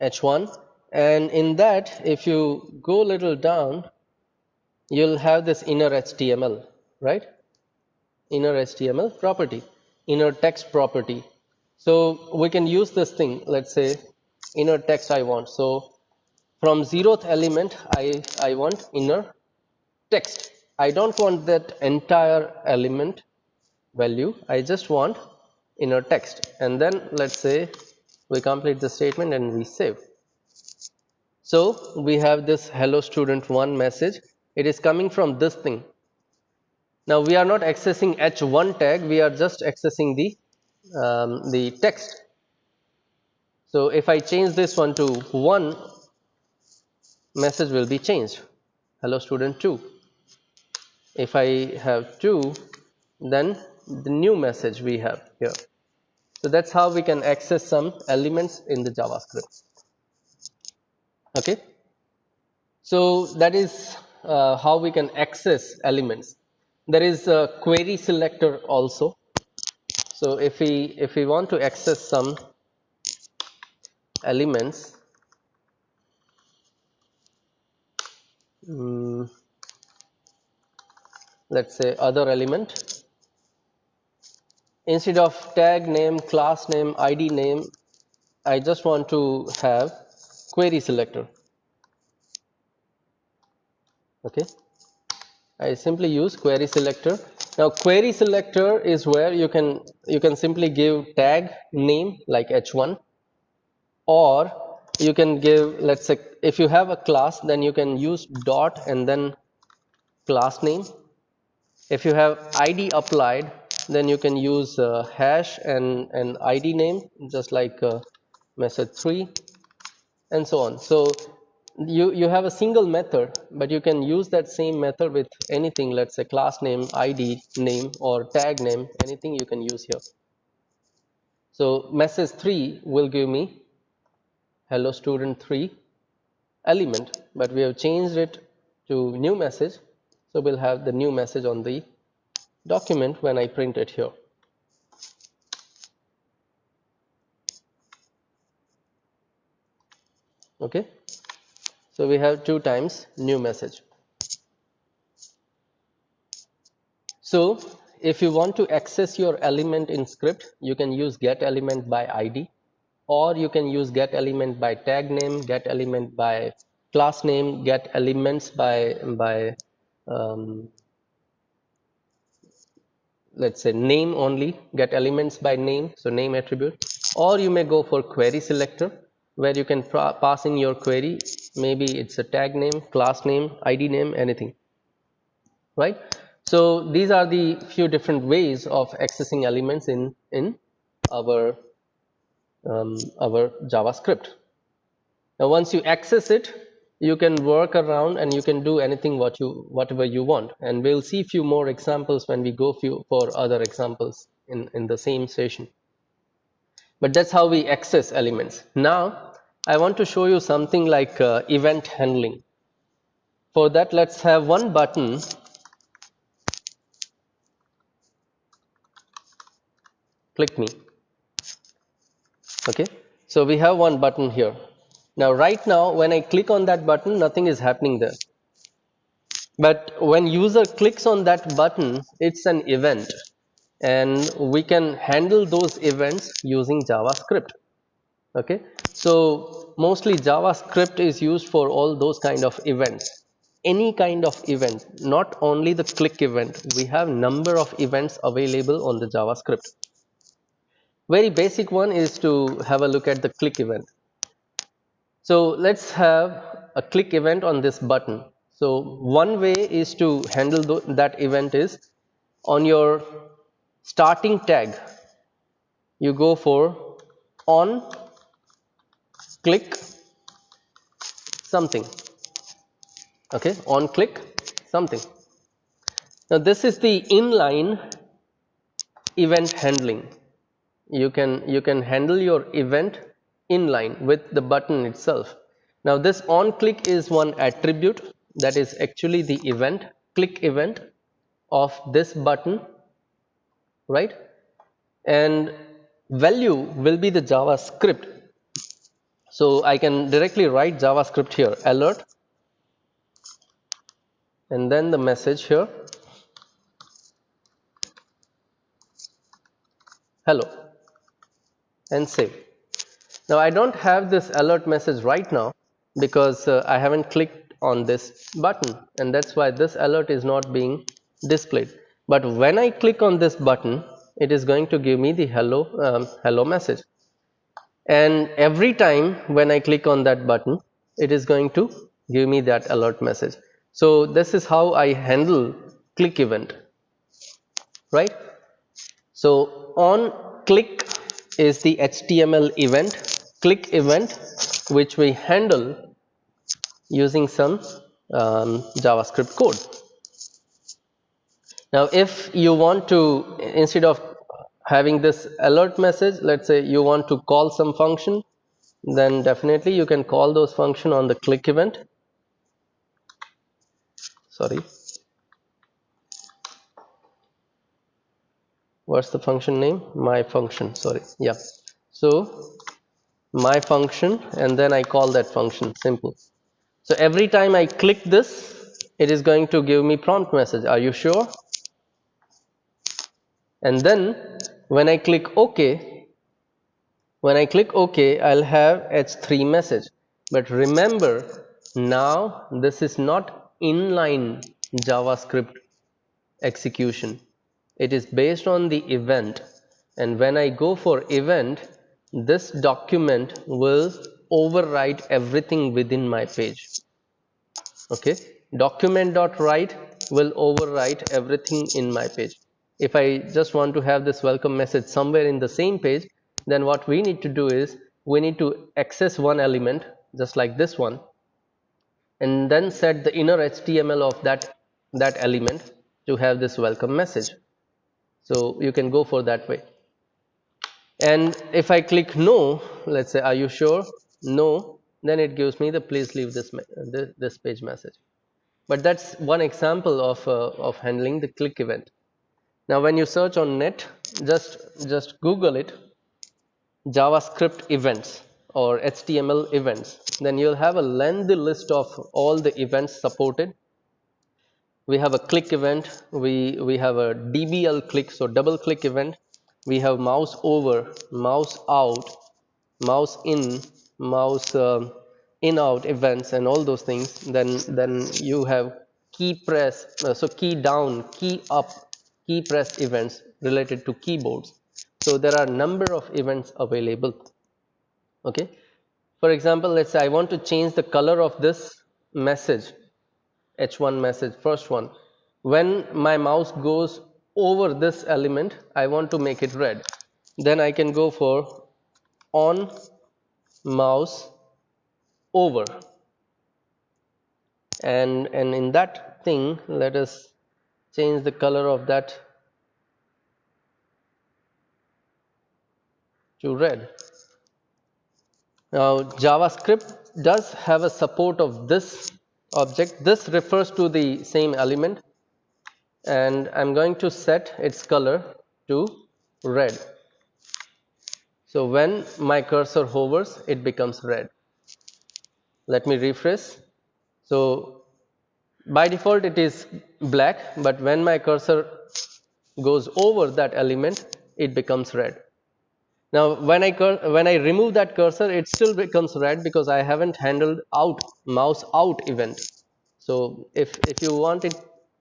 A: h1, and in that if you go a little down, you'll have this inner HTML, right? Inner HTML property, inner text property. So we can use this thing. Let's say inner text I want. So from 0th element, I want inner text. I don't want that entire element value. I just want inner text. And then let's say we complete the statement and we save. So we have this hello student 1 message. It is coming from this thing. Now we are not accessing h1 tag, we are just accessing the text. So if I change this one to 1, message will be changed, hello student 2. If I have 2, then the new message we have here. So that's how we can access some elements in the JavaScript. Okay, so that is how we can access elements. There is a query selector also. So if we want to access some elements, let's say other element, instead of tag name, class name, id name, I just want to have query selector. Okay, I simply use query selector. Now query selector is where you can simply give tag name like h1, or you can give, let's say if you have a class, then you can use dot and then class name. If you have id applied, then you can use hash and id name, just like message 3, and so on. So you have a single method, but you can use that same method with anything, let's say class name, id name, or tag name, anything you can use here. So message 3 will give me hello student 3 element, but we have changed it to new message, so we'll have the new message on the document when I print it here. Okay, so we have 2 times new message. So if you want to access your element in script, you can use get element by id, or you can use get element by tag name, get element by class name, get elements by let's say name only, get elements by name, so name attribute, or you may go for query selector. where you can pass in your query. Maybe it's a tag name, class name, ID name, anything, right? So these are the few different ways of accessing elements in our our JavaScript. Now once you access it, you can work around and you can do anything whatever you want, and we'll see few more examples when we go for other examples in the same session. But that's how we access elements. Now I want to show you something like event handling. For that, let's have one button. Click me. Okay, so we have one button here. Now right now when I click on that button, nothing is happening there. But when user clicks on that button, it's an event, and we can handle those events using JavaScript. Okay, so mostly JavaScript is used for all those kind of events. Any kind of event, not only the click event. We have number of events available on the JavaScript. Very basic one is to have a look at the click event. So let's have a click event on this button. So one way is to handle that event is on your starting tag, you go for on click something. Okay, on click something. Now this is the inline event handling. You can handle your event inline with the button itself. Now this on click is one attribute that is actually the event, click event of this button, right? And value will be the JavaScript. So I can directly write JavaScript here, alert, and then the message here, hello, and save. Now I don't have this alert message right now because I haven't clicked on this button, and that's why this alert is not being displayed. But when I click on this button, it is going to give me the hello message. And every time when I click on that button, it is going to give me that alert message. So this is how I handle click event, right? So on click is the HTML event, click event, which we handle using some JavaScript code. Now if you want to, instead of having this alert message, let's say you want to call some function, then definitely you can call those function on the click event. Sorry, what's the function name? My function, sorry, yeah. So my function, and then I call that function, simple. So every time I click this, it is going to give me prompt message, are you sure? And then when I click OK, I'll have H3 message. But remember, now this is not inline JavaScript execution. It is based on the event, and when I go for event, this document will override everything within my page. Okay, document.write will overwrite everything in my page. If I just want to have this welcome message somewhere in the same page, then what we need to do is we need to access one element just like this one, and then set the inner HTML of that element to have this welcome message. So you can go for that way. And if I click no, let's say, are you sure? No, then it gives me the please leave this page message. But that's one example of handling the click event. Now when you search on net, just Google it, JavaScript events or HTML events, then you'll have a lengthy list of all the events supported. We have a click event, we have a DBL click, so double click event, we have mouse over, mouse out, mouse in, mouse in out events, and all those things. Then you have key press, so key down, key up, key press events related to keyboards. So there are number of events available. Okay, For example, let's say I want to change the color of this message, H1 message, first one. When my mouse goes over this element, I want to make it red. Then I can go for on mouse over, and in that thing, let us change the color of that to red. Now JavaScript does have a support of this object. This refers to the same element, and I'm going to set its color to red. So when my cursor hovers, it becomes red. Let me refresh. So by default it is black, but when my cursor goes over that element, it becomes red. Now when I remove that cursor, it still becomes red because I haven't handled out mouse out event. So if you want it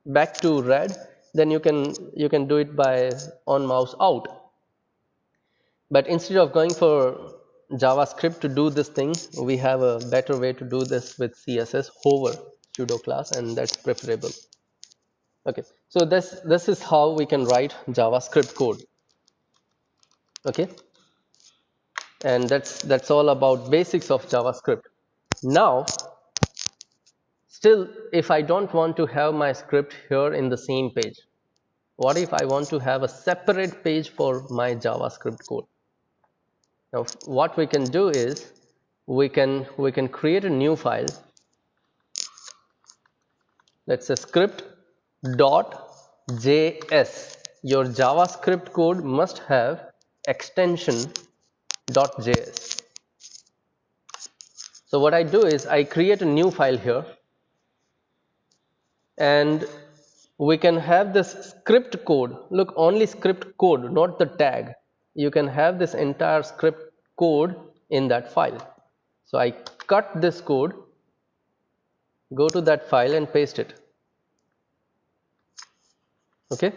A: back to red, then you can do it by on mouse out. But instead of going for JavaScript to do this thing, we have a better way to do this with CSS hover pseudo class, and that's preferable. Okay, so this is how we can write JavaScript code. Okay, and that's all about basics of JavaScript. Now, still, if I don't want to have my script here in the same page, what if I want to have a separate page for my JavaScript code? Now, what we can do is we can create a new file. Let's say script.js. Your JavaScript code must have extension .js. So what I do is I create a new file here, and we can have this script code. Look, only script code, not the tag. You can have this entire script code in that file. So I cut this code, go to that file and paste it. Okay.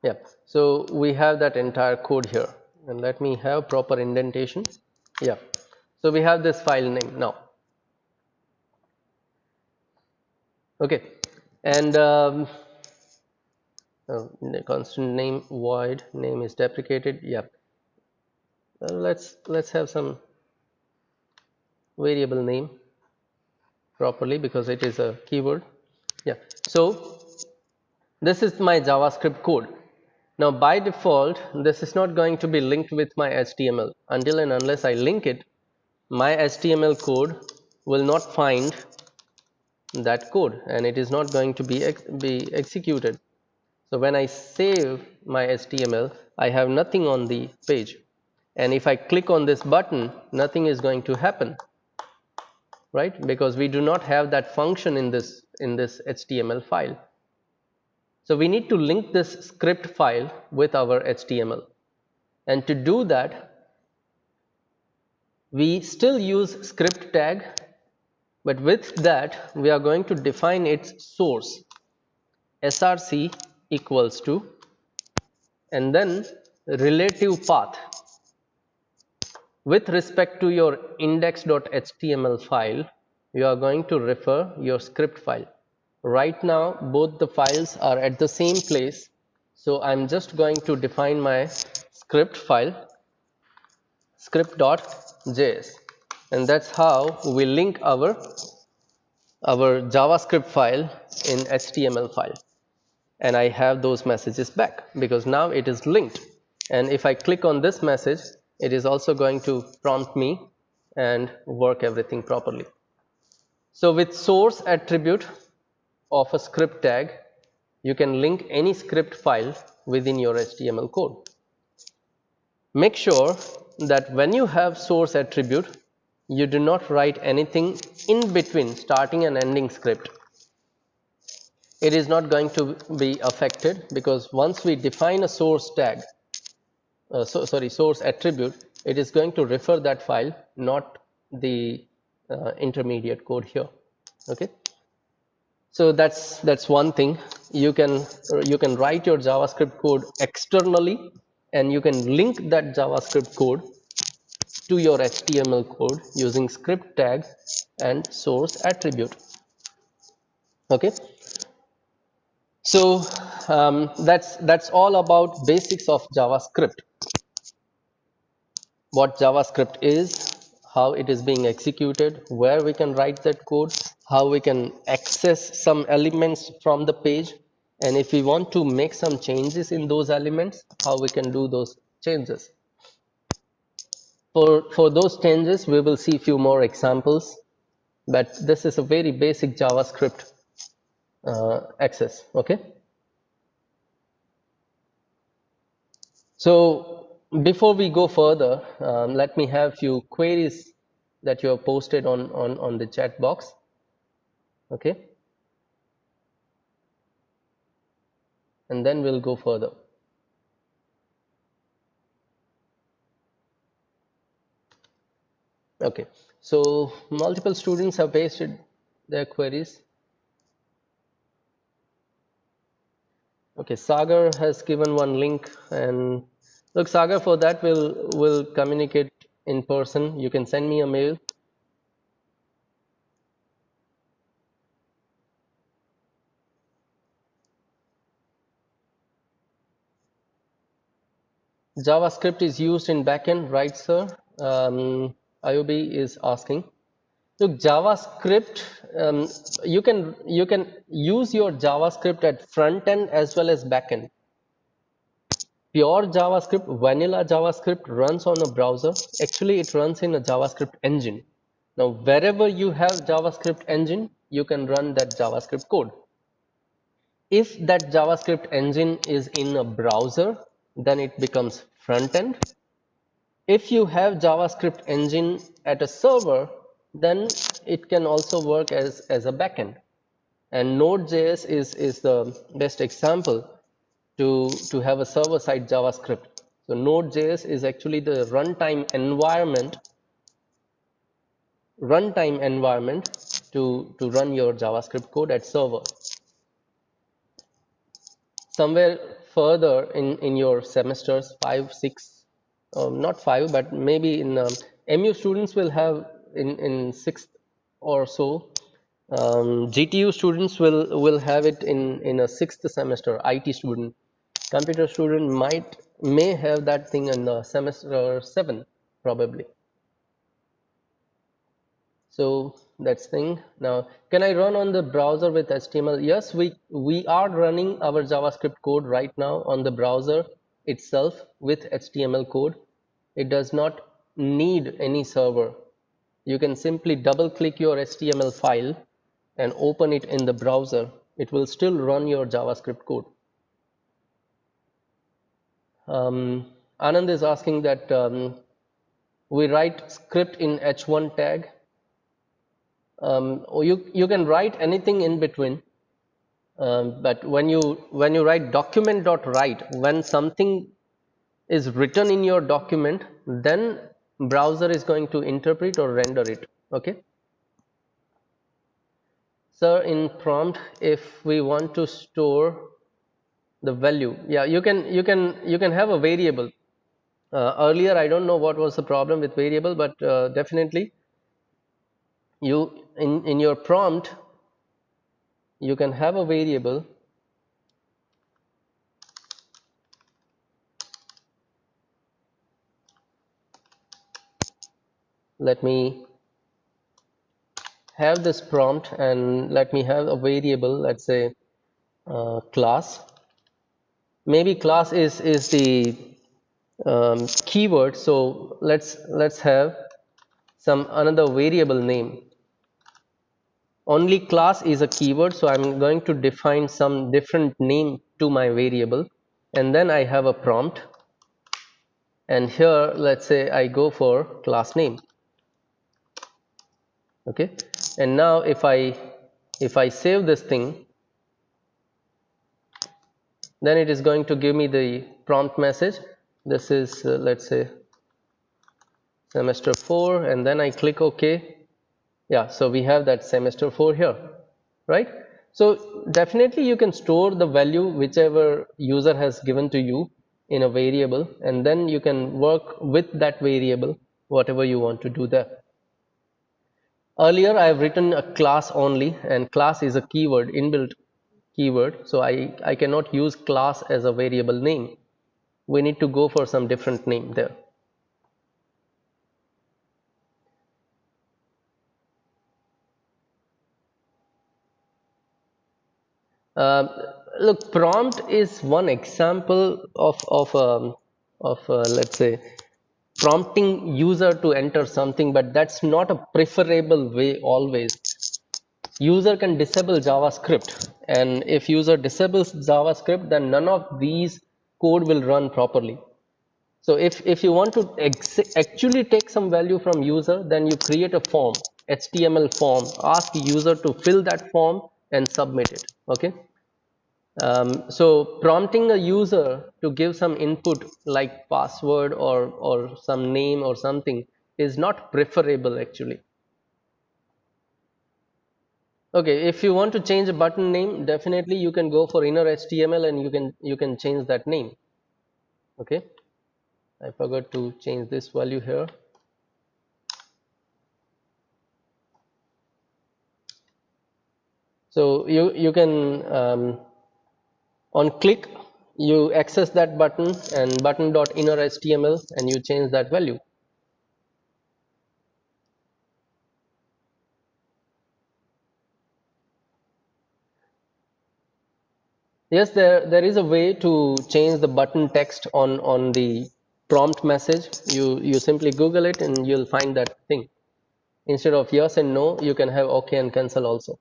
A: Yeah, so we have that entire code here, and let me have proper indentation. Yeah, so we have this file name now. Okay, and the constant name void name is deprecated. Yeah, let's have some variable name properly because it is a keyword. Yeah, so this is my JavaScript code. Now by default, this is not going to be linked with my HTML. Until and unless I link it, my HTML code will not find that code, and it is not going to be executed. So when I save my HTML, I have nothing on the page, and if I click on this button, nothing is going to happen, right? Because we do not have that function in this HTML file. So we need to link this script file with our HTML, and to do that, we still use script tag, but with that we are going to define its source. Src equals to, and then relative path. With respect to your index.html file, you are going to refer your script file. Right now both the files are at the same place, so I'm just going to define my script file, script.js, and that's how we link our JavaScript file in HTML file, and I have those messages back because now it is linked. And if I click on this message, it is also going to prompt me and work everything properly. So with source attribute of a script tag, you can link any script file within your HTML code. Make sure that when you have source attribute, you do not write anything in between starting and ending script. It is not going to be affected because once we define a source tag, source attribute, it is going to refer that file, not the intermediate code here. Okay, so that's one thing. You can write your JavaScript code externally and you can link that JavaScript code to your HTML code using script tag and source attribute. Okay, so that's all about basics of JavaScript. What JavaScript is, how it is being executed, where we can write that code, how we can access some elements from the page, and if we want to make some changes in those elements, how we can do those changes. For those changes, we will see few more examples, but this is a very basic JavaScript access. Okay. So before we go further, let me have few queries that you have posted on the chat box. Okay, and then we'll go further. Okay, so multiple students have pasted their queries. Okay, Sagar has given one link, and look, Sagar, for that we'll communicate in person. You can send me a mail. JavaScript is used in backend, right, sir? IOB is asking. Look, JavaScript, you can use your JavaScript at front end as well as back end. Pure JavaScript, vanilla JavaScript runs on a browser. Actually, it runs in a JavaScript engine. Now, wherever you have JavaScript engine, you can run that JavaScript code. If that JavaScript engine is in a browser, then it becomes front end. If you have JavaScript engine at a server, then it can also work as a backend. And Node.js is the best example to have a server-side JavaScript. So Node.js is actually the runtime environment to run your JavaScript code at server. Somewhere further in your semesters, 5, 6, not 5, but maybe in MU students will have in 6th or so. GTU students will have it in a 6th semester. IT student, computer student may have that thing in the semester 7 probably. So that's thing. Now, can I run on the browser with HTML? Yes, we are running our JavaScript code right now on the browser itself with HTML code. It does not need any server. You can simply double click your HTML file and open it in the browser. It will still run your JavaScript code. Anand is asking that we write script in h1 tag. Or you can write anything in between, but when you write document.write, when something is written in your document, then browser is going to interpret or render it. Okay, sir, in prompt, if we want to store the value, yeah, you can have a variable. Earlier I don't know what was the problem with variable, but definitely you in your prompt you can have a variable. Let me have this prompt and let me have a variable, let's say class. Maybe class is the keyword, so let's have some another variable name. Only class is a keyword, so I'm going to define some different name to my variable, and then I have a prompt, and here let's say I go for class name. Okay, and now if I save this thing, then it is going to give me the prompt message. This is let's say semester 4, and then I click OK. Yeah, so we have that semester 4 here, right? So definitely you can store the value whichever user has given to you in a variable, and then you can work with that variable whatever you want to do there. Earlier I have written a class only, and class is a keyword, inbuilt keyword, so I cannot use class as a variable name. We need to go for some different name there. Uh, Look, prompt is one example of let's say prompting user to enter something, but that's not a preferable way always. User can disable JavaScript, and if user disables JavaScript, then none of these code will run properly. So if you want to actually take some value from user, then you create a form, HTML form, ask user to fill that form and submit it. Okay. So prompting a user to give some input like password or some name or something is not preferable actually. Okay, if you want to change a button name, definitely you can go for inner HTML and you can change that name. Okay, I forgot to change this value here. So you can on click you access that button and button.inner.html and you change that value. Yes, there is a way to change the button text on the prompt message. You simply Google it and you'll find that thing. Instead of yes and no, you can have okay and cancel also.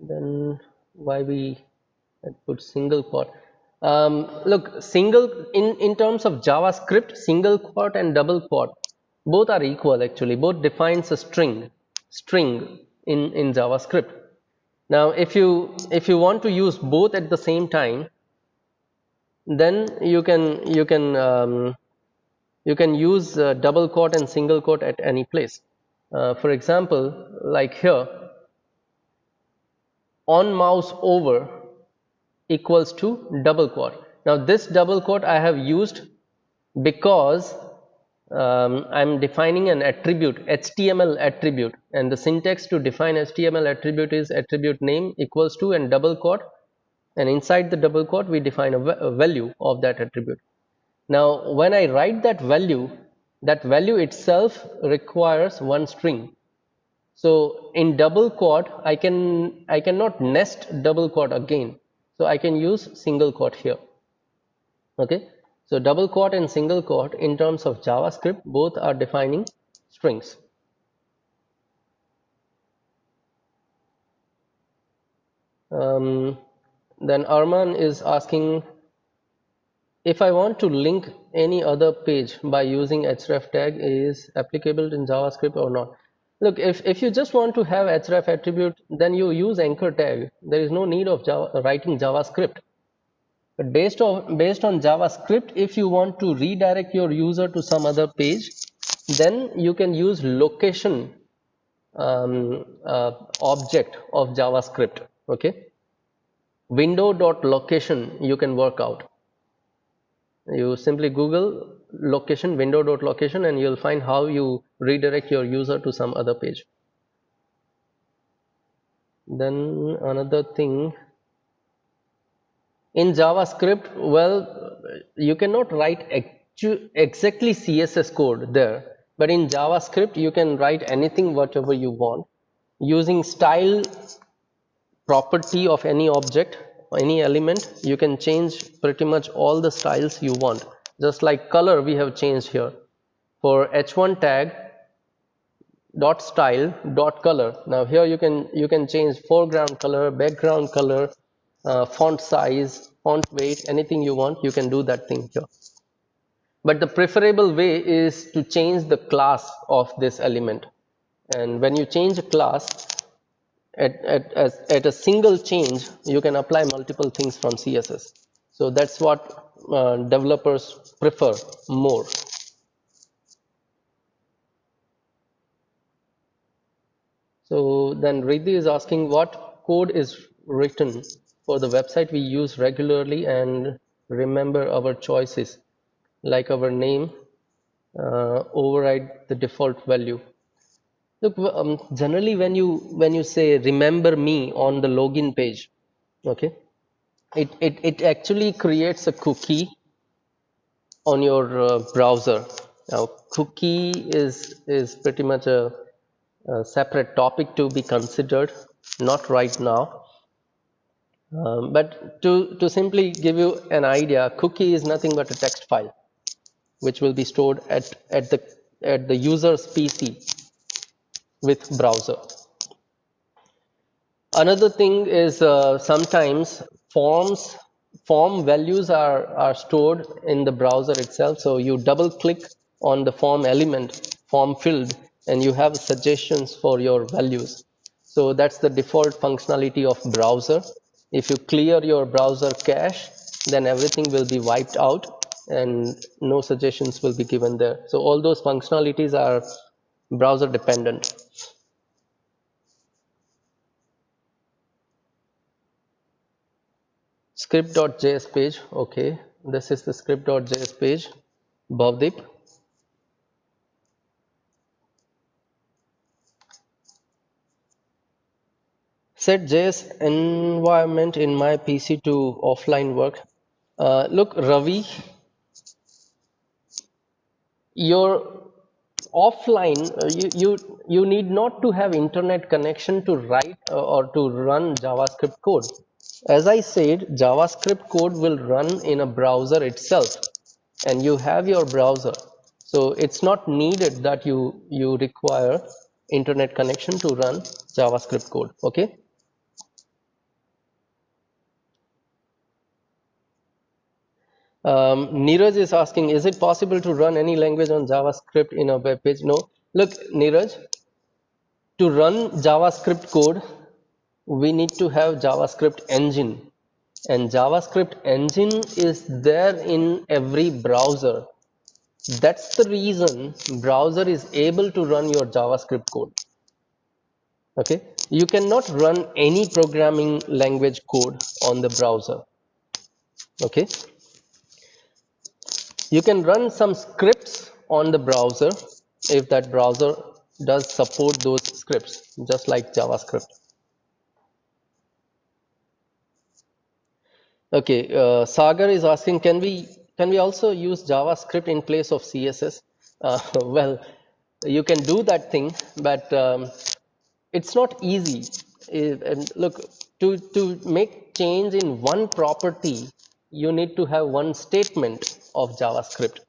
A: Then why we put single quote? Look, single in terms of JavaScript, single quote and double quote both are equal actually. Both defines a string in JavaScript. Now, if you want to use both at the same time, then you can use double quote and single quote at any place. For example, like here, on mouse over equals to double quote. Now this double quote I have used because I'm defining an attribute, HTML attribute, and the syntax to define HTML attribute is attribute name equals to and double quote, and inside the double quote we define a value of that attribute. Now when I write that value itself requires one string. So in double quote I cannot nest double quote again, so I can use single quote here. Okay, so double quote and single quote in terms of JavaScript both are defining strings. Then Arman is asking if I want to link any other page by using href tag is applicable in JavaScript or not. Look, if you just want to have href attribute, then you use anchor tag. There is no need of writing JavaScript. But based on JavaScript, if you want to redirect your user to some other page, then you can use location object of JavaScript. Okay, window.location you can work out. You simply Google location, window.location, and you'll find how you redirect your user to some other page. Then another thing, in JavaScript, well, you cannot write exactly CSS code there, but in JavaScript you can write anything whatever you want using style property of any object, any element. You can change pretty much all the styles you want. Just like color we have changed here. For h1 tag dot style dot color. Now here you can change foreground color, background color, font size, font weight, anything you want, you can do that thing here. But the preferable way is to change the class of this element. And when you change a class, at a single change, you can apply multiple things from CSS. So that's what developers prefer more. So then Riddhi is asking what code is written for the website we use regularly and remember our choices, like our name, override the default value. Look, generally when you say remember me on the login page, okay, it actually creates a cookie on your browser. Now, cookie is pretty much a separate topic to be considered, not right now. But to simply give you an idea, cookie is nothing but a text file which will be stored at the user's PC with browser. Another thing is sometimes form values are stored in the browser itself. So you double click on the form element, form field, and you have suggestions for your values. So that's the default functionality of browser. If you clear your browser cache, then everything will be wiped out and no suggestions will be given there. So all those functionalities are browser dependent. Script.js page. Okay, this is the script.js page. Bhavdeep. Set JS environment in my PC to offline work. Look, Ravi, your offline, you need not to have internet connection to write or to run JavaScript code. As I said, JavaScript code will run in a browser itself, and you have your browser. So it's not needed that you require internet connection to run JavaScript code. Okay. Neeraj is asking, is it possible to run any language on JavaScript in a web page? No. Look, Neeraj, to run JavaScript code, we need to have JavaScript engine. And JavaScript engine is there in every browser. That's the reason browser is able to run your JavaScript code. Okay, you cannot run any programming language code on the browser. Okay, you can run some scripts on the browser if that browser does support those scripts, just like JavaScript. Okay, Sagar is asking, can we also use JavaScript in place of CSS? Well, you can do that thing, but it's not easy. And look, to make change in one property, you need to have one statement of JavaScript.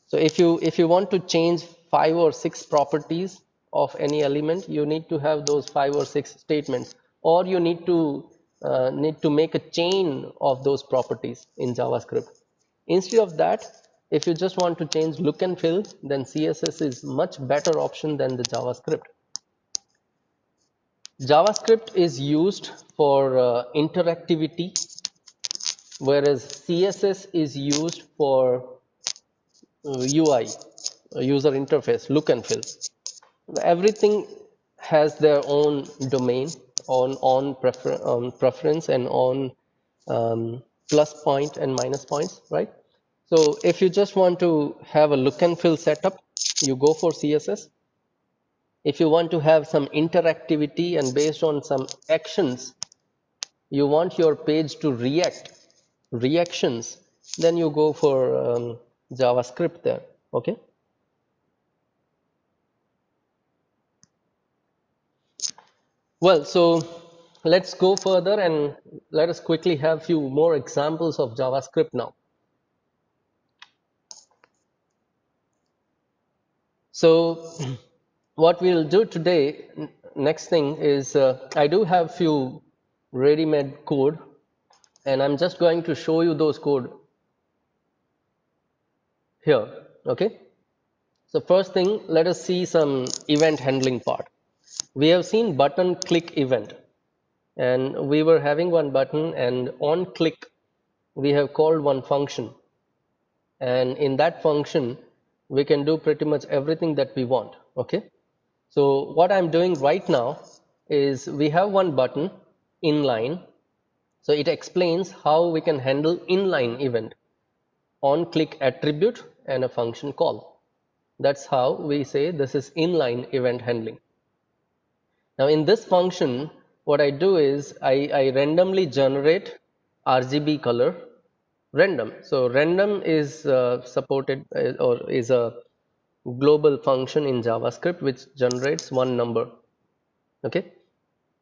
A: So if you want to change 5 or 6 properties of any element, you need to have those 5 or 6 statements, or you need to make a chain of those properties in JavaScript. Instead of that, if you just want to change look and feel, then CSS is much better option than the JavaScript. JavaScript is used for interactivity, whereas CSS is used for UI, user interface, look and feel. Everything has their own domain, preference, and on plus point and minus points, right? So if you just want to have a look and feel setup, you go for CSS. If you want to have some interactivity and based on some actions, you want your page to reactions, then you go for JavaScript there. Okay. Well, so let's go further and let us quickly have few more examples of JavaScript now. So what we'll do today, next thing is I do have few ready-made code, and I'm just going to show you those code here. Okay. So first thing, let us see some event handling part. We have seen button click event, and we were having one button, and on click we have called one function, and in that function we can do pretty much everything that we want. Okay, so what I'm doing right now is we have one button inline. So it explains how we can handle inline event, on click attribute and a function call. That's how we say this is inline event handling. Now in this function, what I do is I randomly generate RGB color random. So random is supported or is a global function in JavaScript which generates one number. Okay,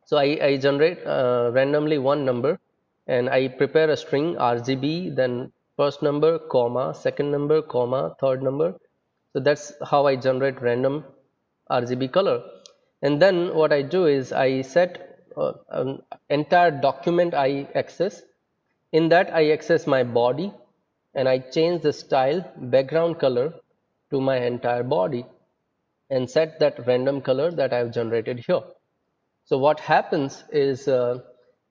A: so I generate randomly one number and I prepare a string RGB, then first number, comma, second number, comma, third number. So that's how I generate random RGB color. And then what I do is I set an entire document I access. In that I access my body and I change the style background color to my entire body and set that random color that I have generated here. So what happens is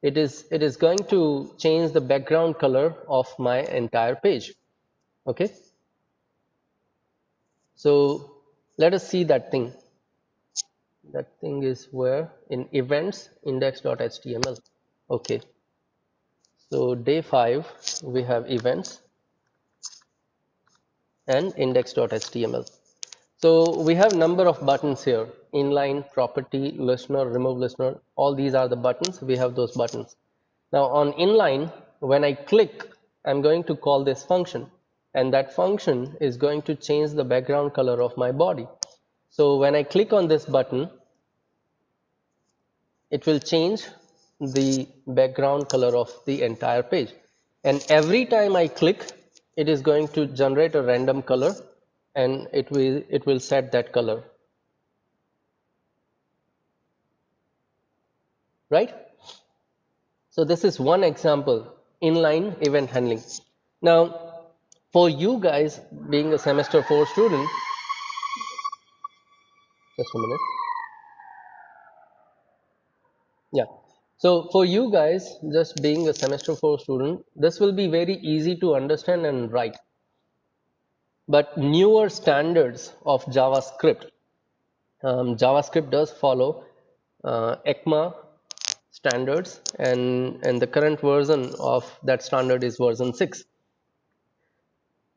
A: it is going to change the background color of my entire page. Okay, so let us see that thing. That thing is where in events index.html. Okay, so day 5 we have events and index.html. So we have number of buttons here: inline, property, listener, remove listener. All these are the buttons. We have those buttons. Now on inline, when I click, I'm going to call this function, and that function is going to change the background color of my body. So when I click on this button, it will change the background color of the entire page. And every time I click, it is going to generate a random color and it will set that color. Right? So this is one example, inline event handling. Now, for you guys being a semester 4 student, just a minute. Yeah. So for you guys, just being a semester 4 student, this will be very easy to understand and write. But newer standards of JavaScript, JavaScript does follow ECMA standards, and the current version of that standard is version 6.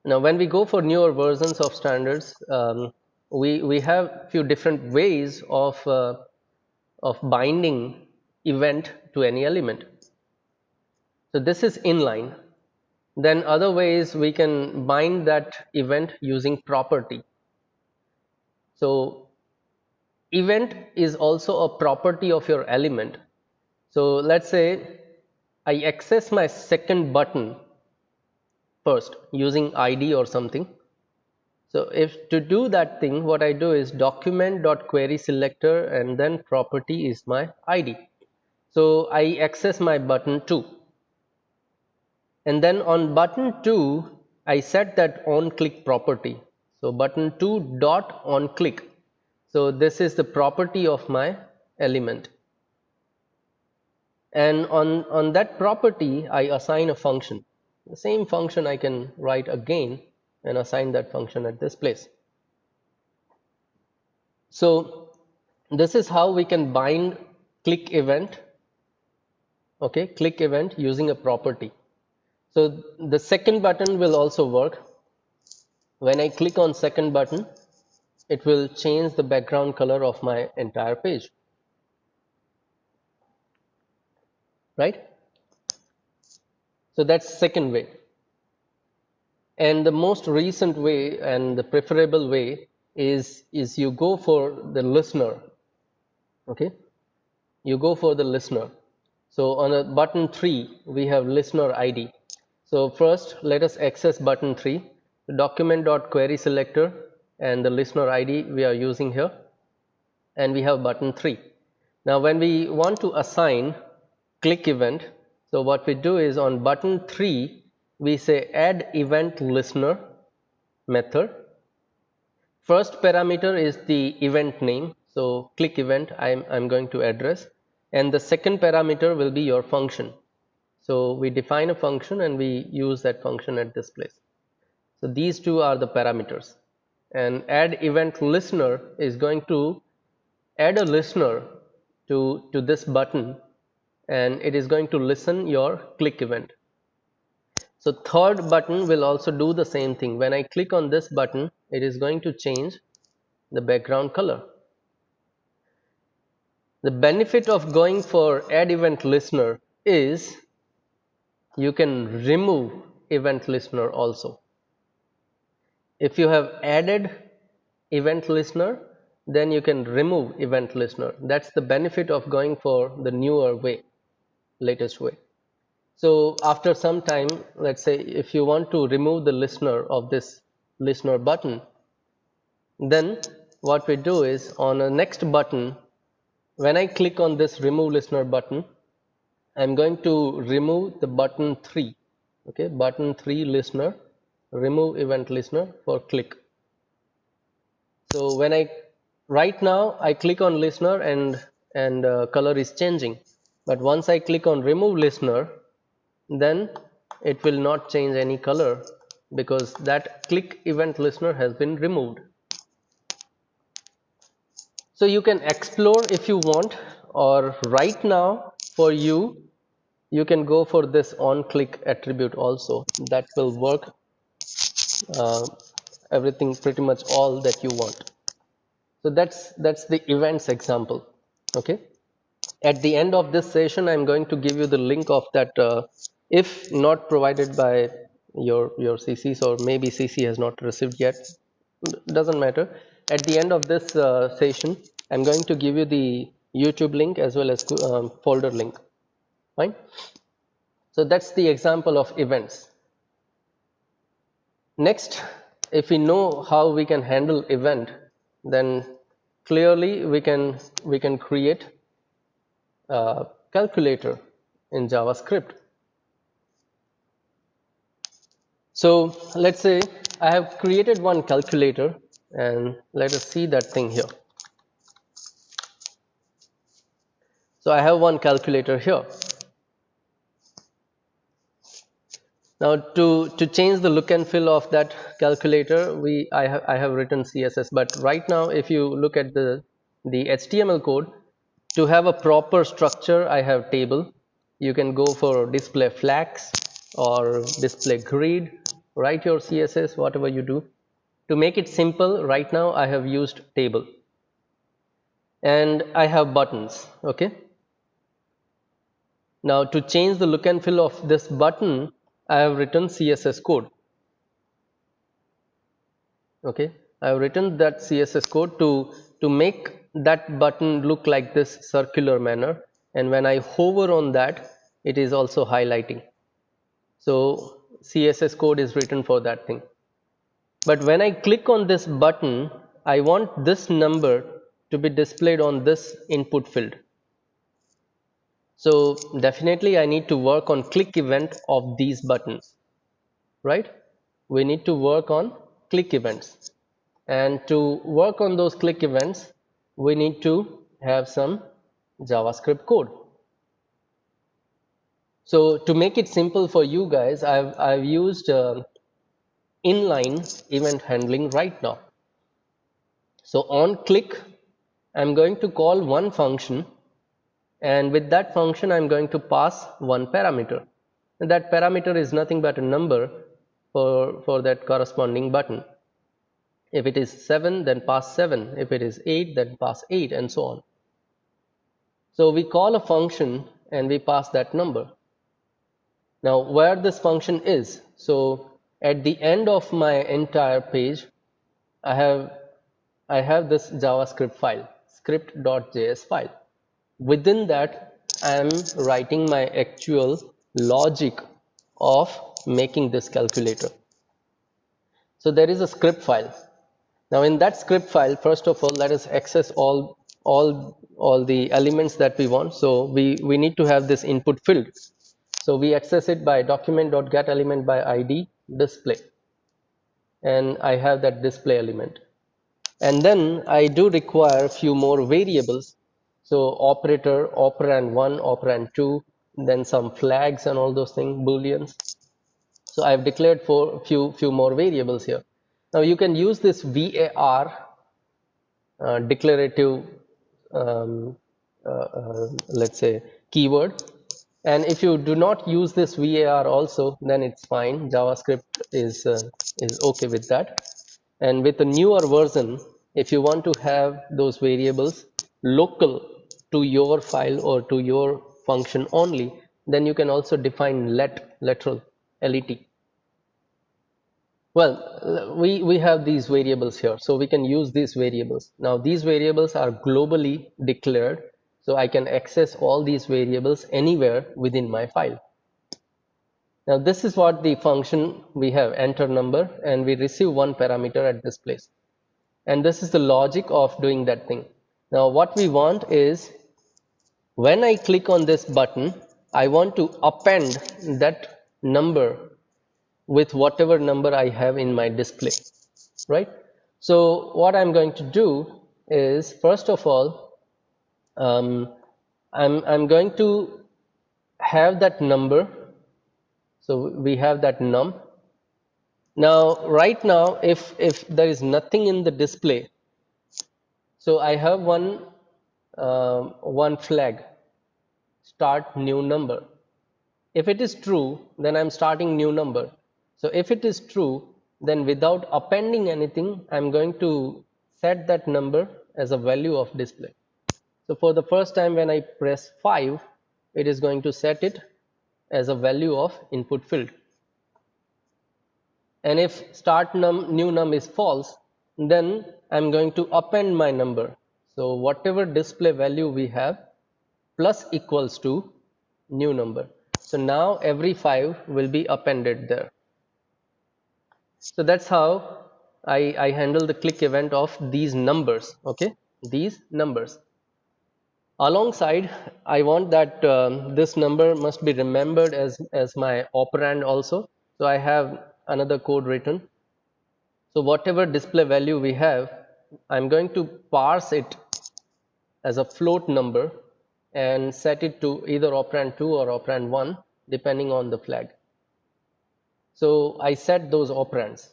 A: Now, when we go for newer versions of standards, we have few different ways of binding event to any element. So this is inline. Then other ways we can bind that event using property. So event is also a property of your element. So let's say I access my second button first using ID or something. So if to do that thing, what I do is document.querySelector and then property is my ID. So I access my button 2. And then on button 2, I set that onClick property. So button 2 dot onClick. So this is the property of my element. And on that property, I assign a function. The same function I can write again and assign that function at this place. So this is how we can bind click event, okay, click event using a property. So the second button will also work. When I click on second button, it will change the background color of my entire page. Right? So that's second way. And the most recent way and the preferable way is you go for the listener. Okay? You go for the listener. So on a button 3, we have listener ID. So first, let us access button 3, document.querySelector and the listener ID we are using here, and we have button 3. Now when we want to assign click event, so what we do is on button 3, we say add event listener method. First parameter is the event name, so click event I'm going to address, and the second parameter will be your function. So we define a function and we use that function at this place. So these two are the parameters, and add event listener is going to add a listener to this button and it is going to listen your click event. So third button will also do the same thing. When I click on this button, it is going to change the background color. The benefit of going for add event listener is you can remove event listener also. If you have added event listener, then you can remove event listener. That's the benefit of going for the newer way, latest way. So after some time, let's say if you want to remove the listener of this listener button, then what we do is on a next button, when I click on this remove listener button, I'm going to remove the button 3. Okay, button 3 listener, remove event listener for click. So when I right now I click on listener and color is changing, but once I click on remove listener, then it will not change any color because that click event listener has been removed. So you can explore if you want, or right now for you can go for this on click attribute also. That will work uh, everything pretty much all that you want. So that's the events example. Okay, at the end of this session I'm going to give you the link of that, if not provided by your CCs, or maybe CC has not received yet, doesn't matter. At the end of this session I'm going to give you the YouTube link as well as folder link. Fine. So that's the example of events. Next, if we know how we can handle event, then clearly we can create a calculator in JavaScript. So let's say I have created one calculator, and let us see that thing here. So I have one calculator here. Now to change the look and feel of that calculator, I have written CSS, but right now if you look at the HTML code, to have a proper structure I have table. You can go for display flags or display grid, write your CSS whatever you do. To make it simple, right now I have used table, and I have buttons. Okay, now to change the look and feel of this button, I have written CSS code. Okay, I have written that CSS code to make that button look like this circular manner, and when I hover on that, it is also highlighting. So CSS code is written for that thing. But when I click on this button, I want this number to be displayed on this input field. So definitely I need to work on click event of these buttons, right? We need to work on click events, and to work on those click events we need to have some JavaScript code. So to make it simple for you guys, I've used inline event handling right now. So on click I'm going to call one function, and with that function I'm going to pass one parameter, and that parameter is nothing but a number for that corresponding button. If it is 7, then pass 7. If it is 8, then pass 8, and so on. So we call a function and we pass that number. Now where this function is, so at the end of my entire page I have this JavaScript file, script.js file. Within that I am writing my actual logic of making this calculator. So there is a script file. Now in that script file, first of all, let us access all the elements that we want. So we need to have this input field. So we access it by document.getElement by id display, and I have that display element. And then I do require a few more variables. So operator, operand 1, operand 2, then some flags and all those things, booleans. So I've declared for few more variables here. Now you can use this var declarative let's say keyword And if you do not use this var also, then it's fine. JavaScript is okay with that. And with a newer version, if you want to have those variables local to your file or to your function only, then you can also define literal let. Well, we have these variables here, so we can use these variables. Now these variables are globally declared, so I can access all these variables anywhere within my file. Now this is what the function we have, enter number, and we receive one parameter at this place. And this is the logic of doing that thing. Now what we want is, when I click on this button, I want to append that number with whatever number I have in my display, right? So what I'm going to do is, first of all, I'm going to have that number. So we have that num. Now right now, if there is nothing in the display, so I have one flag, start new number. If it is true, then I'm starting new number. So if it is true, then without appending anything, I'm going to set that number as a value of display. So for the first time when I press 5, it is going to set it as a value of input field. And if start new num is false, then I'm going to append my number. So whatever display value we have plus equals to new number. So now every 5 will be appended there. So that's how I handle the click event of these numbers. Okay, these numbers. Alongside, I want that this number must be remembered as my operand also. So I have another code written. So whatever display value we have, I'm going to parse it as a float number and set it to either operand 2 or operand 1 depending on the flag. So I set those operands,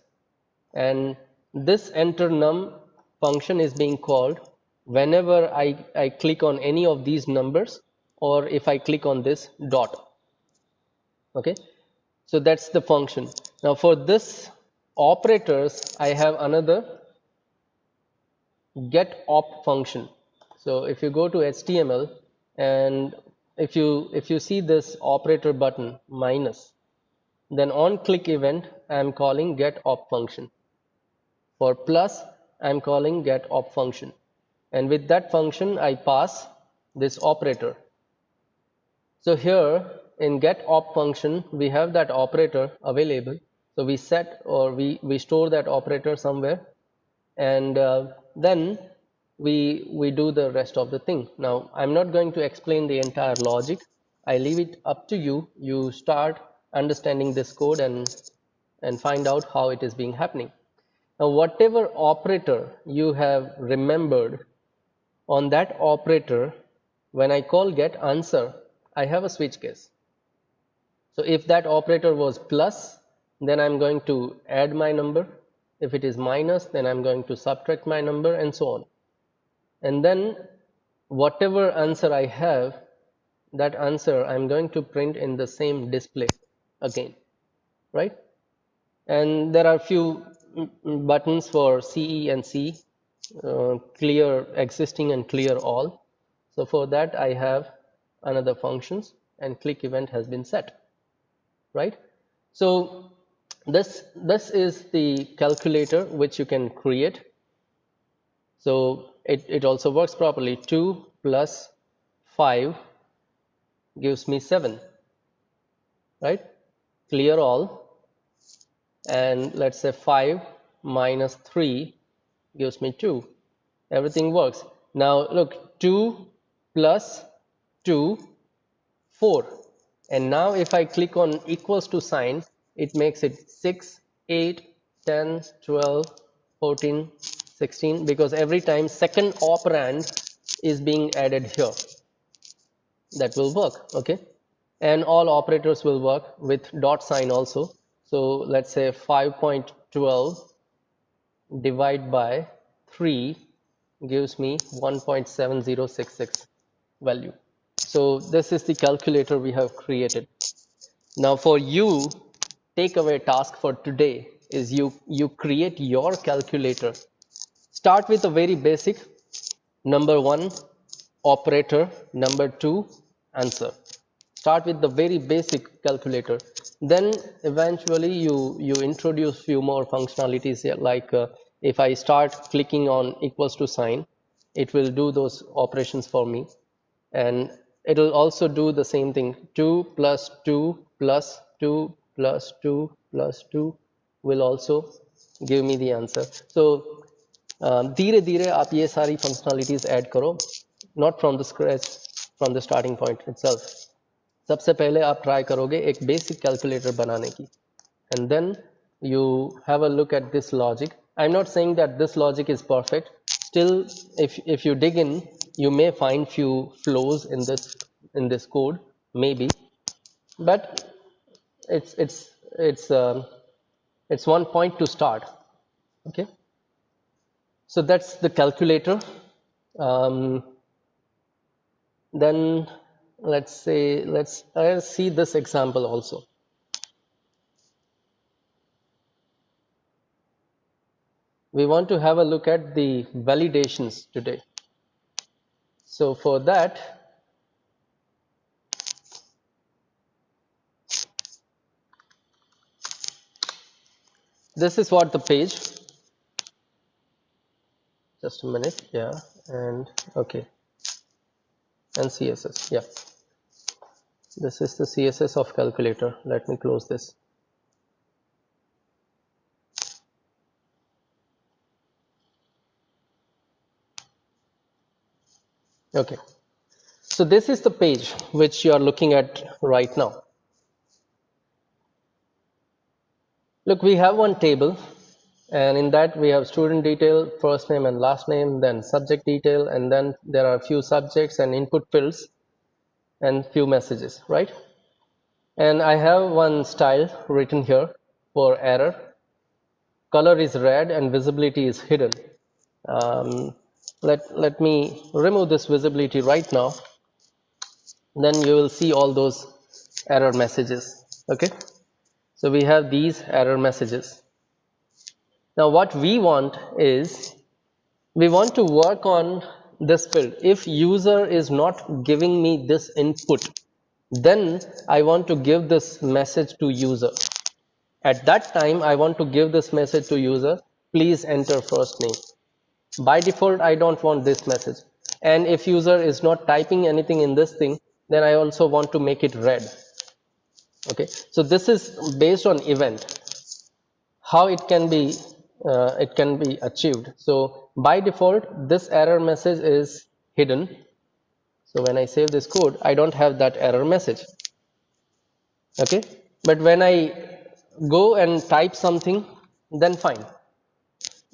A: and this enter num function is being called whenever I click on any of these numbers, or if I click on this dot. Okay, so that's the function. Now for this operators, I have another get op function. So if you go to HTML, and if you see this operator button minus, then on click event I am calling get op function. For plus, I am calling get op function, and with that function I pass this operator. So here in get op function we have that operator available, so we set, or we store that operator somewhere, and then we do the rest of the thing. Now I'm not going to explain the entire logic. I leave it up to you. You start understanding this code and find out how it is being happening. Now whatever operator you have remembered, on that operator, when I call get answer, I have a switch case. So if that operator was plus, then I'm going to add my number. If it is minus, then I'm going to subtract my number, and so on. And then whatever answer I have, that answer I'm going to print in the same display again, right? And there are few buttons for CE and C, clear existing and clear all. So for that I have another functions, and click event has been set, right? So this is the calculator which you can create. So it also works properly. 2 plus 5 gives me 7, right? Clear all. And let's say 5 minus 3 gives me 2. Everything works. Now look, 2 plus 2, 4. And now if I click on equals to sign, it makes it 6, 8, 10, 12, 14, 16, because every time second operand is being added here. That will work, okay? And all operators will work with dot sign also. So let's say 5.12 divide by 3 gives me 1.7066 value. So this is the calculator we have created. Now for you, takeaway task for today is you create your calculator. Start with a very basic. Number one, operator. Number two, answer. Start with the very basic calculator. Then eventually you introduce few more functionalities here, like if I start clicking on equals to sign, it will do those operations for me, and it will also do the same thing. 2 plus 2 plus 2 plus 2 plus 2 will also give me the answer. So धीरे धीरे आप ये सारी functionalities add करो, not from the scratch, from the starting point itself. सबसे पहले आप try करोगे एक बेसिक कैलकुलेटर बनाने की, and then you have a look at this logic. I'm not saying that this logic is perfect. Still, if you dig in, you may find few flaws in this code, maybe, but it's it's it's um, it's one point to start. Okay, so that's the calculator. um, then let's see this example also. We want to have a look at the validations today. So for that, this is what the page, just a minute, yeah, and okay, and CSS, yeah, this is the CSS of calculator. Let me close this. Okay, so this is the page which you are looking at right now. Look, we have one table, and in that we have student detail, first name and last name, then subject detail, and then there are a few subjects and input fields and few messages, right? And I have one style written here for error. Color is red and visibility is hidden. Let me remove this visibility right now. Then you will see all those error messages. Okay, so we have these error messages. Now what we want is, we want to work on this field. If user is not giving me this input, then I want to give this message to user. At that time, I want to give this message to user, please enter first name. By default, I don't want this message. And if user is not typing anything in this thing, then I also want to make it red. Okay, so this is based on event, how it can be achieved. So by default, this error message is hidden. So when I save this code, I don't have that error message. Okay, but when I go and type something, then fine.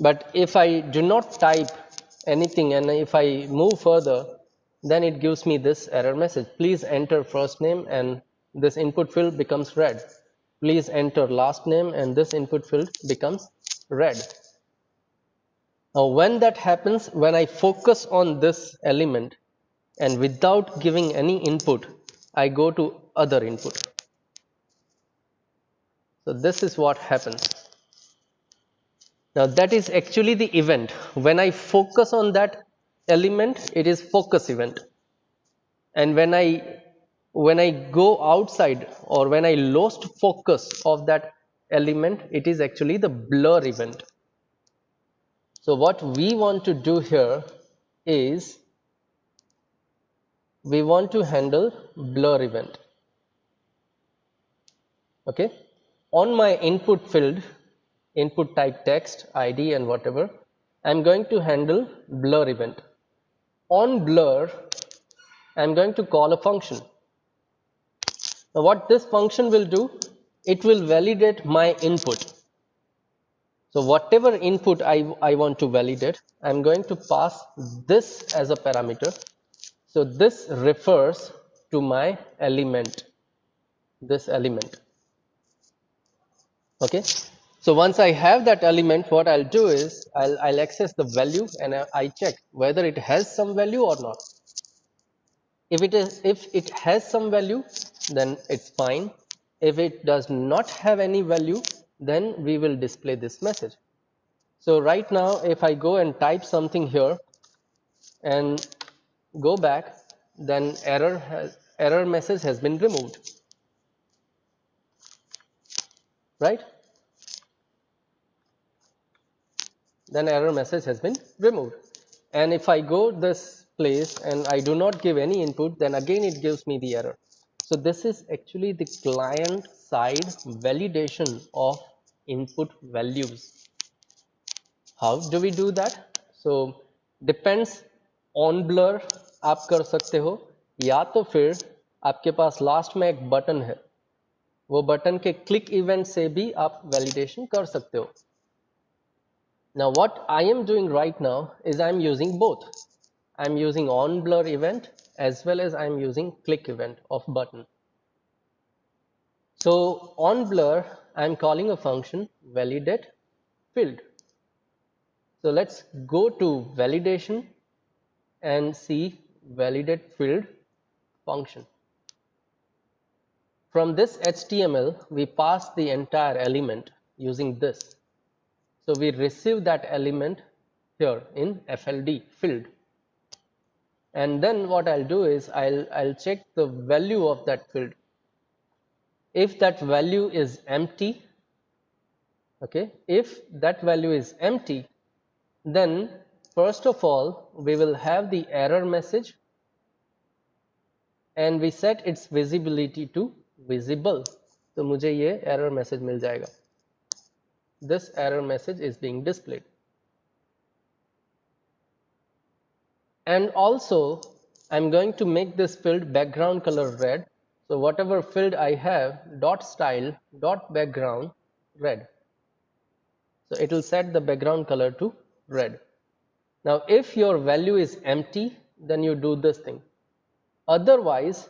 A: But if I do not type anything and if I move further, then it gives me this error message. Please enter first name, and this input field becomes red. Please enter last name, and this input field becomes red. Now when that happens, when I focus on this element and without giving any input, I go to other input. So this is what happens. Now that is actually the event. When I focus on that element, it is focus event. And when I go outside, or when I lost focus of that element, it is actually the blur event. So what we want to do here is, we want to handle blur event. Okay, on my input field, input type text, ID and whatever, I'm going to handle blur event. On blur, I'm going to call a function. Now what this function will do, it will validate my input. So whatever input I want to validate, I'm going to pass this as a parameter. So this refers to my element, this element. Okay, so once I have that element, what I'll do is I'll access the value, and I check whether it has some value or not. If it has some value, then it's fine. If it does not have any value, then we will display this message. So right now, if I go and type something here and go back, then error message has been removed, right? Then error message has been removed. And if I go this place and I do not give any input, then again it gives me the error. So this is actually the client side validation of input values. How do we do that? So depends on blur आप कर सकते हो, या तो फिर आपके पास last में एक बटन है, वो बटन के क्लिक इवेंट से भी आप वैलिडेशन कर सकते हो. Now what I am doing right now is I'm using both. I'm using on blur event as well as I'm using click event of button. So on blur, I'm calling a function validate field. So let's go to validation and see validate field function. From this HTML, we pass the entire element using this. So we receive that element here in FLD field. And then what I'll do is I'll check the value of that field. If that value is empty, okay, if that value is empty, then first of all we will have the error message and we set its visibility to visible. तो मुझे ये error message मिल जाएगा. This error message is being displayed. And also I'm going to make this field background color red. So whatever field I have, dot style dot background red. So it will set the background color to red. Now if your value is empty, then you do this thing. Otherwise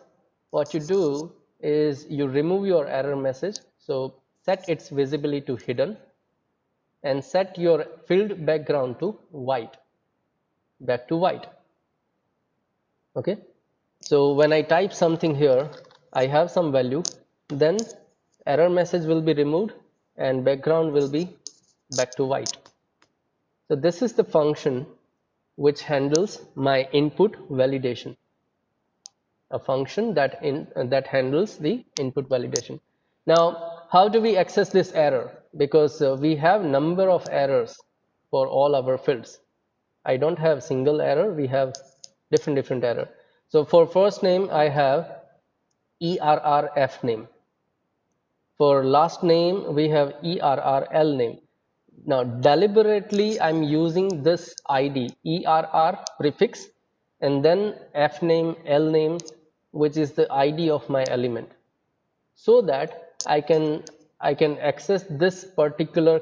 A: what you do is you remove your error message. So set its visibility to hidden and set your field background to white, back to white. Okay, so when I type something here, I have some value, then error message will be removed and background will be back to white. So this is the function which handles my input validation, a function that handles the input validation. Now how do we access this error? Because we have number of errors for all our fields. I don't have single error, we have different error. So for first name I have ERRF name. For last name we have ERRL name. Now deliberately I'm using this ID ERR prefix and then F name, L name, which is the ID of my element, so that I can access this particular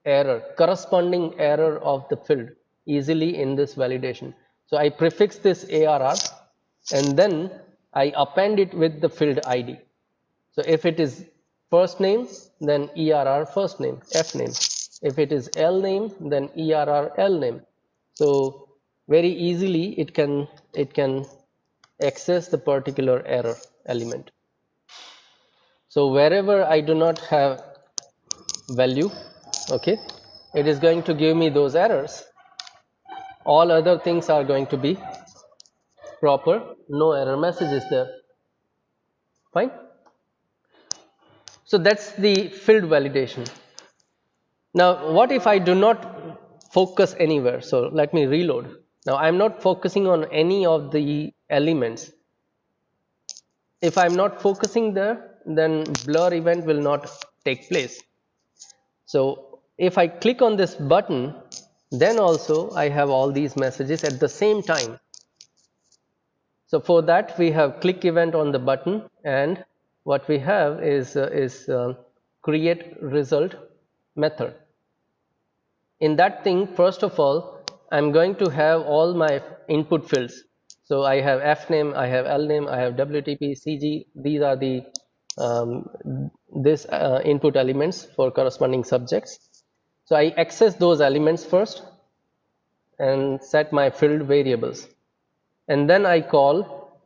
A: error, corresponding error of the field easily in this validation. So I prefix this ARR and then I append it with the field ID. So if it is first name, then ERR first name, F name. If it is L name, then ERR L name. So very easily it can access the particular error element. So wherever I do not have value, okay, it is going to give me those errors. All other things are going to be proper, no error message is there. Fine. So that's the field validation. Now what if I do not focus anywhere? So let me reload. Now I'm not focusing on any of the elements. If I'm not focusing there, then blur event will not take place. So if I click on this button, then also I have all these messages at the same time. So for that we have click event on the button, and what we have is create result method. In that thing, first of all, I'm going to have all my input fields. So I have F name, I have L name, I have WTP, CG. These are the input elements for corresponding subjects. So I access those elements first and set my field variables, and then I call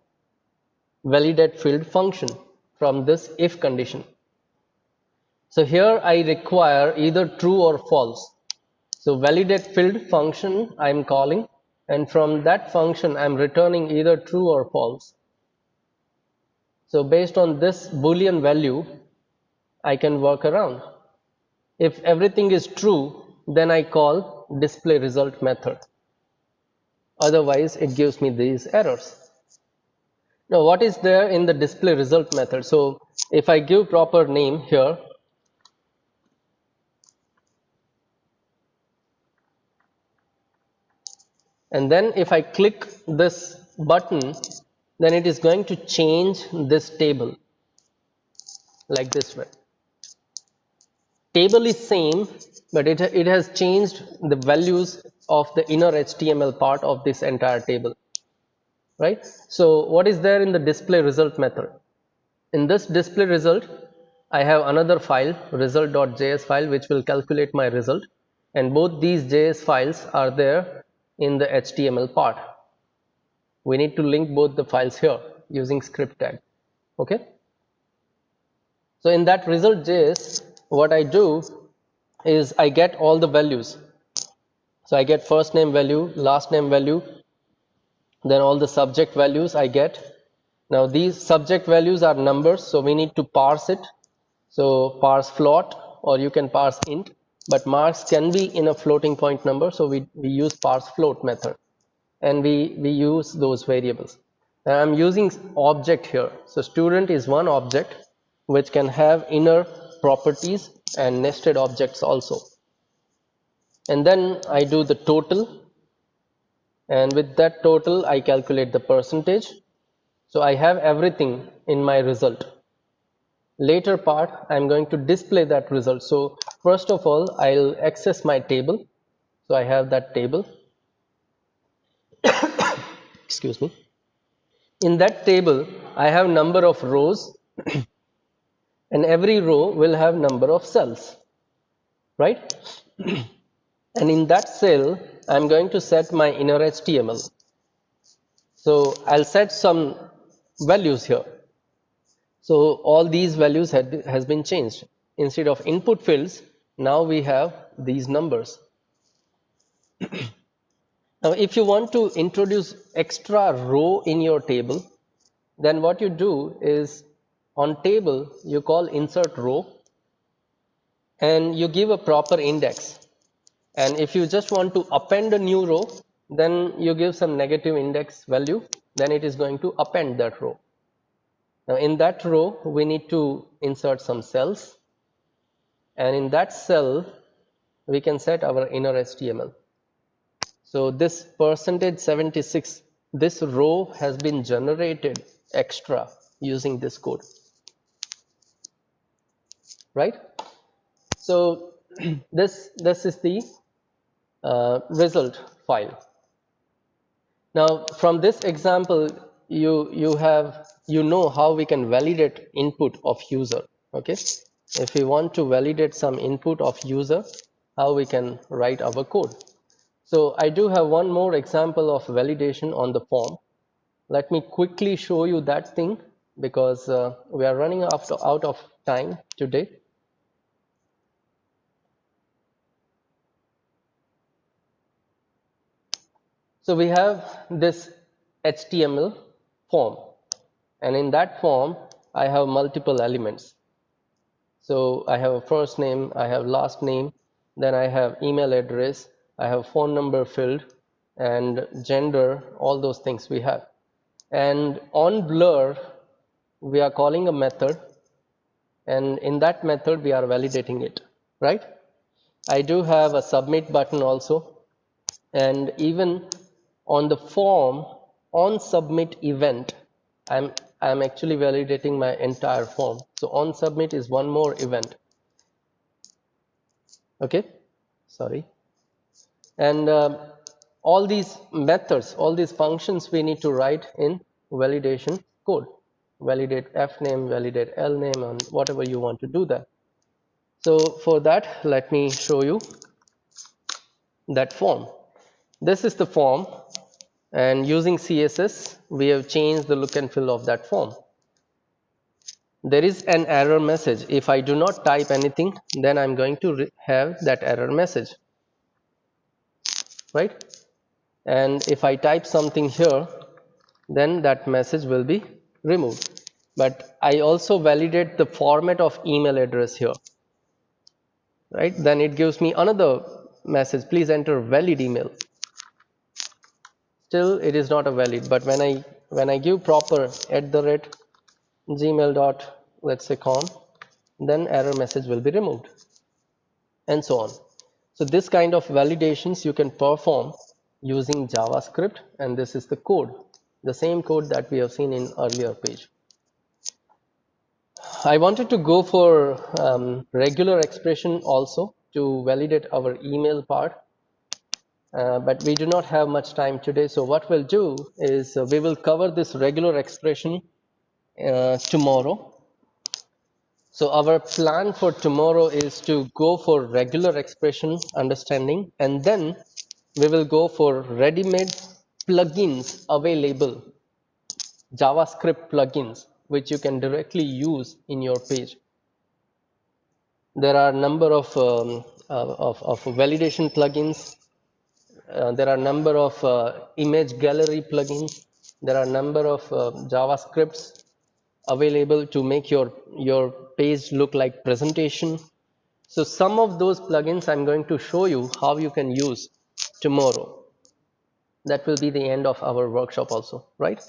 A: validate field function from this if condition. So here I require either true or false. So validate field function I am calling, and from that function I am returning either true or false. So based on this Boolean value, I can work around. If everything is true, then I call display result method. Otherwise, it gives me these errors. Now, what is there in the display result method? So if I give proper name here, and then if I click this button, then it is going to change this table like this way. Table is same, but it has changed the values of the inner HTML part of this entire table, right? So what is there in the display result method? In this display result, I have another file, result.js file, which will calculate my result, and both these JS files are there in the HTML part. We need to link both the files here using script tag. Okay, so in that result.js, what I do is I get all the values. So I get first name value, last name value, then all the subject values I get. Now these subject values are numbers, so we need to parse it. So parse float, or you can parse int, but marks can be in a floating point number, so we use parse float method, and we use those variables. And I'm using object here. So student is one object which can have inner properties and nested objects also. And then I do the total, and with that total I calculate the percentage. So I have everything in my result. Later part I'm going to display that result. So first of all I'll access my table. So I have that table. Excuse me. In that table I have number of rows and every row will have number of cells, right? And in that cell I'm going to set my inner HTML. So I'll set some values here. So all these values has been changed. Instead of input fields, now we have these numbers. Now if you want to introduce extra row in your table, then what you do is on table you call insert row and you give a proper index. And if you just want to append a new row, then you give some negative index value, then it is going to append that row. Now in that row we need to insert some cells, and in that cell we can set our inner HTML. So this %76, this row has been generated extra using this code, right? So this is the result file. Now from this example you know how we can validate input of user. Okay, if we want to validate some input of user, how we can write our code. So I do have one more example of validation on the form. Let me quickly show you that thing, because we are running out of time today. So we have this HTML form, and in that form I have multiple elements. So I have a first name, I have last name, then I have email address, I have phone number field, and gender, all those things we have. And on blur we are calling a method, and in that method we are validating it, right? I do have a submit button also, and even on the form on submit event I'm actually validating my entire form. So on submit is one more event. Okay, sorry. And all these methods, all these functions we need to write in validation code. Validate fname, validate lname, and whatever you want to do that. So for that, let me show you that form. This is the form, and using CSS we have changed the look and feel of that form. There is an error message. If I do not type anything, then I'm going to have that error message, right? And if I type something here, then that message will be removed. But I also validate the format of email address here, right? Then it gives me another message, please enter valid email. Still it is not a valid, but when I give proper @gmail dot let's say com, then error message will be removed, and so on. So this kind of validations you can perform using JavaScript, and this is the code, the same code that we have seen in earlier page. I wanted to go for regular expression also to validate our email part, but we do not have much time today. So what we'll do is we will cover this regular expression tomorrow. So our plan for tomorrow is to go for regular expression understanding, and then we will go for ready-made plugins available, JavaScript plugins, which you can directly use in your page. There are a number of validation plugins. There are a number of image gallery plugins. There are a number of JavaScripts available to make your page look like presentation. So some of those plugins I'm going to show you how you can use tomorrow. That will be the end of our workshop also, right?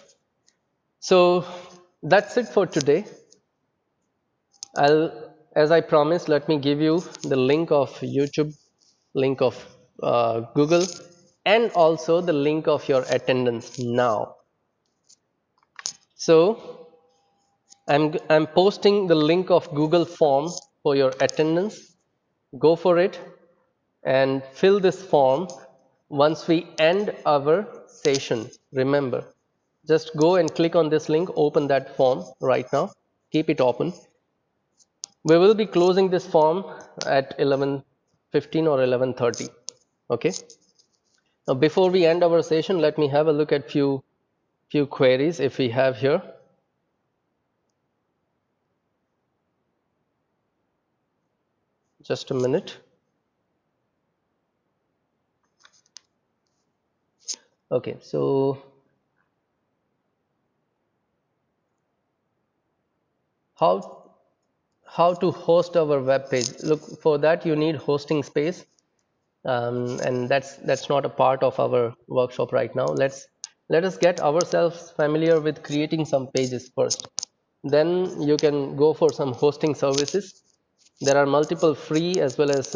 A: So that's it for today. As I promised, let me give you the link of YouTube, link of Google, and also the link of your attendance now. So I'm posting the link of Google form for your attendance. Go for it and fill this form once we end our session. Remember, just go and click on this link, open that form right now, keep it open. We will be closing this form at 11:15 or 11:30. Okay. Now, before we end our session, let me have a look at few queries if we have here. Just a minute. Okay, so how to host our web page? Look, for that you need hosting space, and that's not a part of our workshop right now. Let us get ourselves familiar with creating some pages first. Then you can go for some hosting services. There are multiple free as well as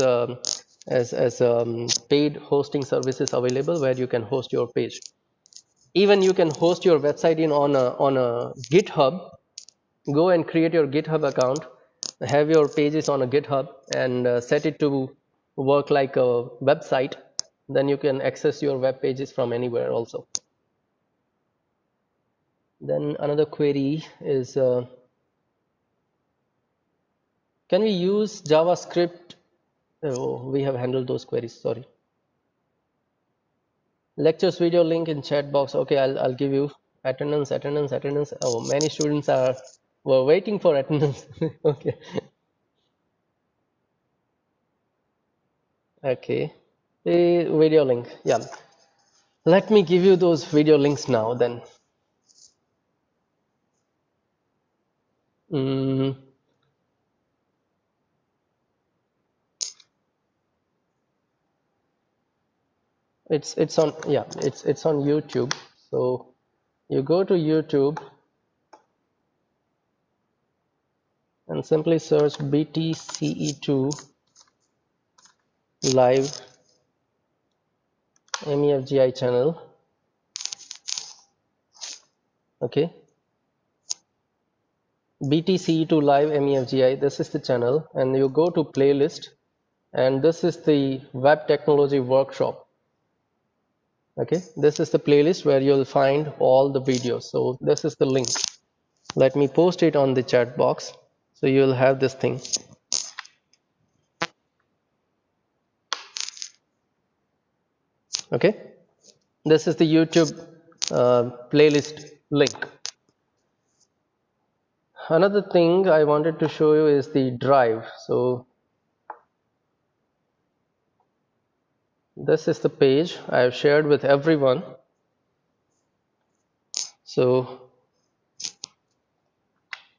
A: paid hosting services available where you can host your page. Even you can host your website on a GitHub. Go and create your GitHub account, have your pages on a GitHub, and set it to work like a website. Then you can access your web pages from anywhere also. Then another query is, can we use JavaScript? Oh, we have handled those queries, sorry. Lectures video link in chat box. Okay, I'll give you attendance. Oh, many students were waiting for attendance. Okay. Okay. The video link. Yeah. Let me give you those video links now then. It's on, yeah, it's on YouTube. So you go to YouTube and simply search BTCE2 live MEFGI channel. Okay, BTCE2 live MEFGI, this is the channel, and you go to playlist, and this is the web technology workshop. Okay, this is the playlist where you'll find all the videos. So this is the link. Let me post it on the chat box, so you'll have this thing. Okay, this is the YouTube playlist link. Another thing I wanted to show you is the drive. So this is the page I have shared with everyone. So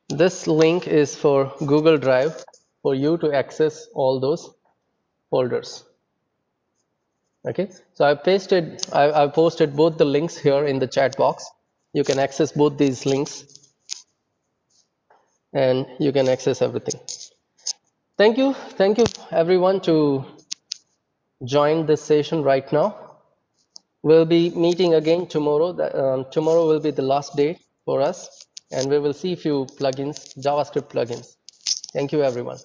A: this link is for Google Drive for you to access all those folders. Okay, so I've posted both the links here in the chat box. You can access both these links and you can access everything. Thank you everyone to join this session right now. We'll be meeting again tomorrow. Tomorrow will be the last day for us, and we will see a few plugins, JavaScript plugins. Thank you everyone.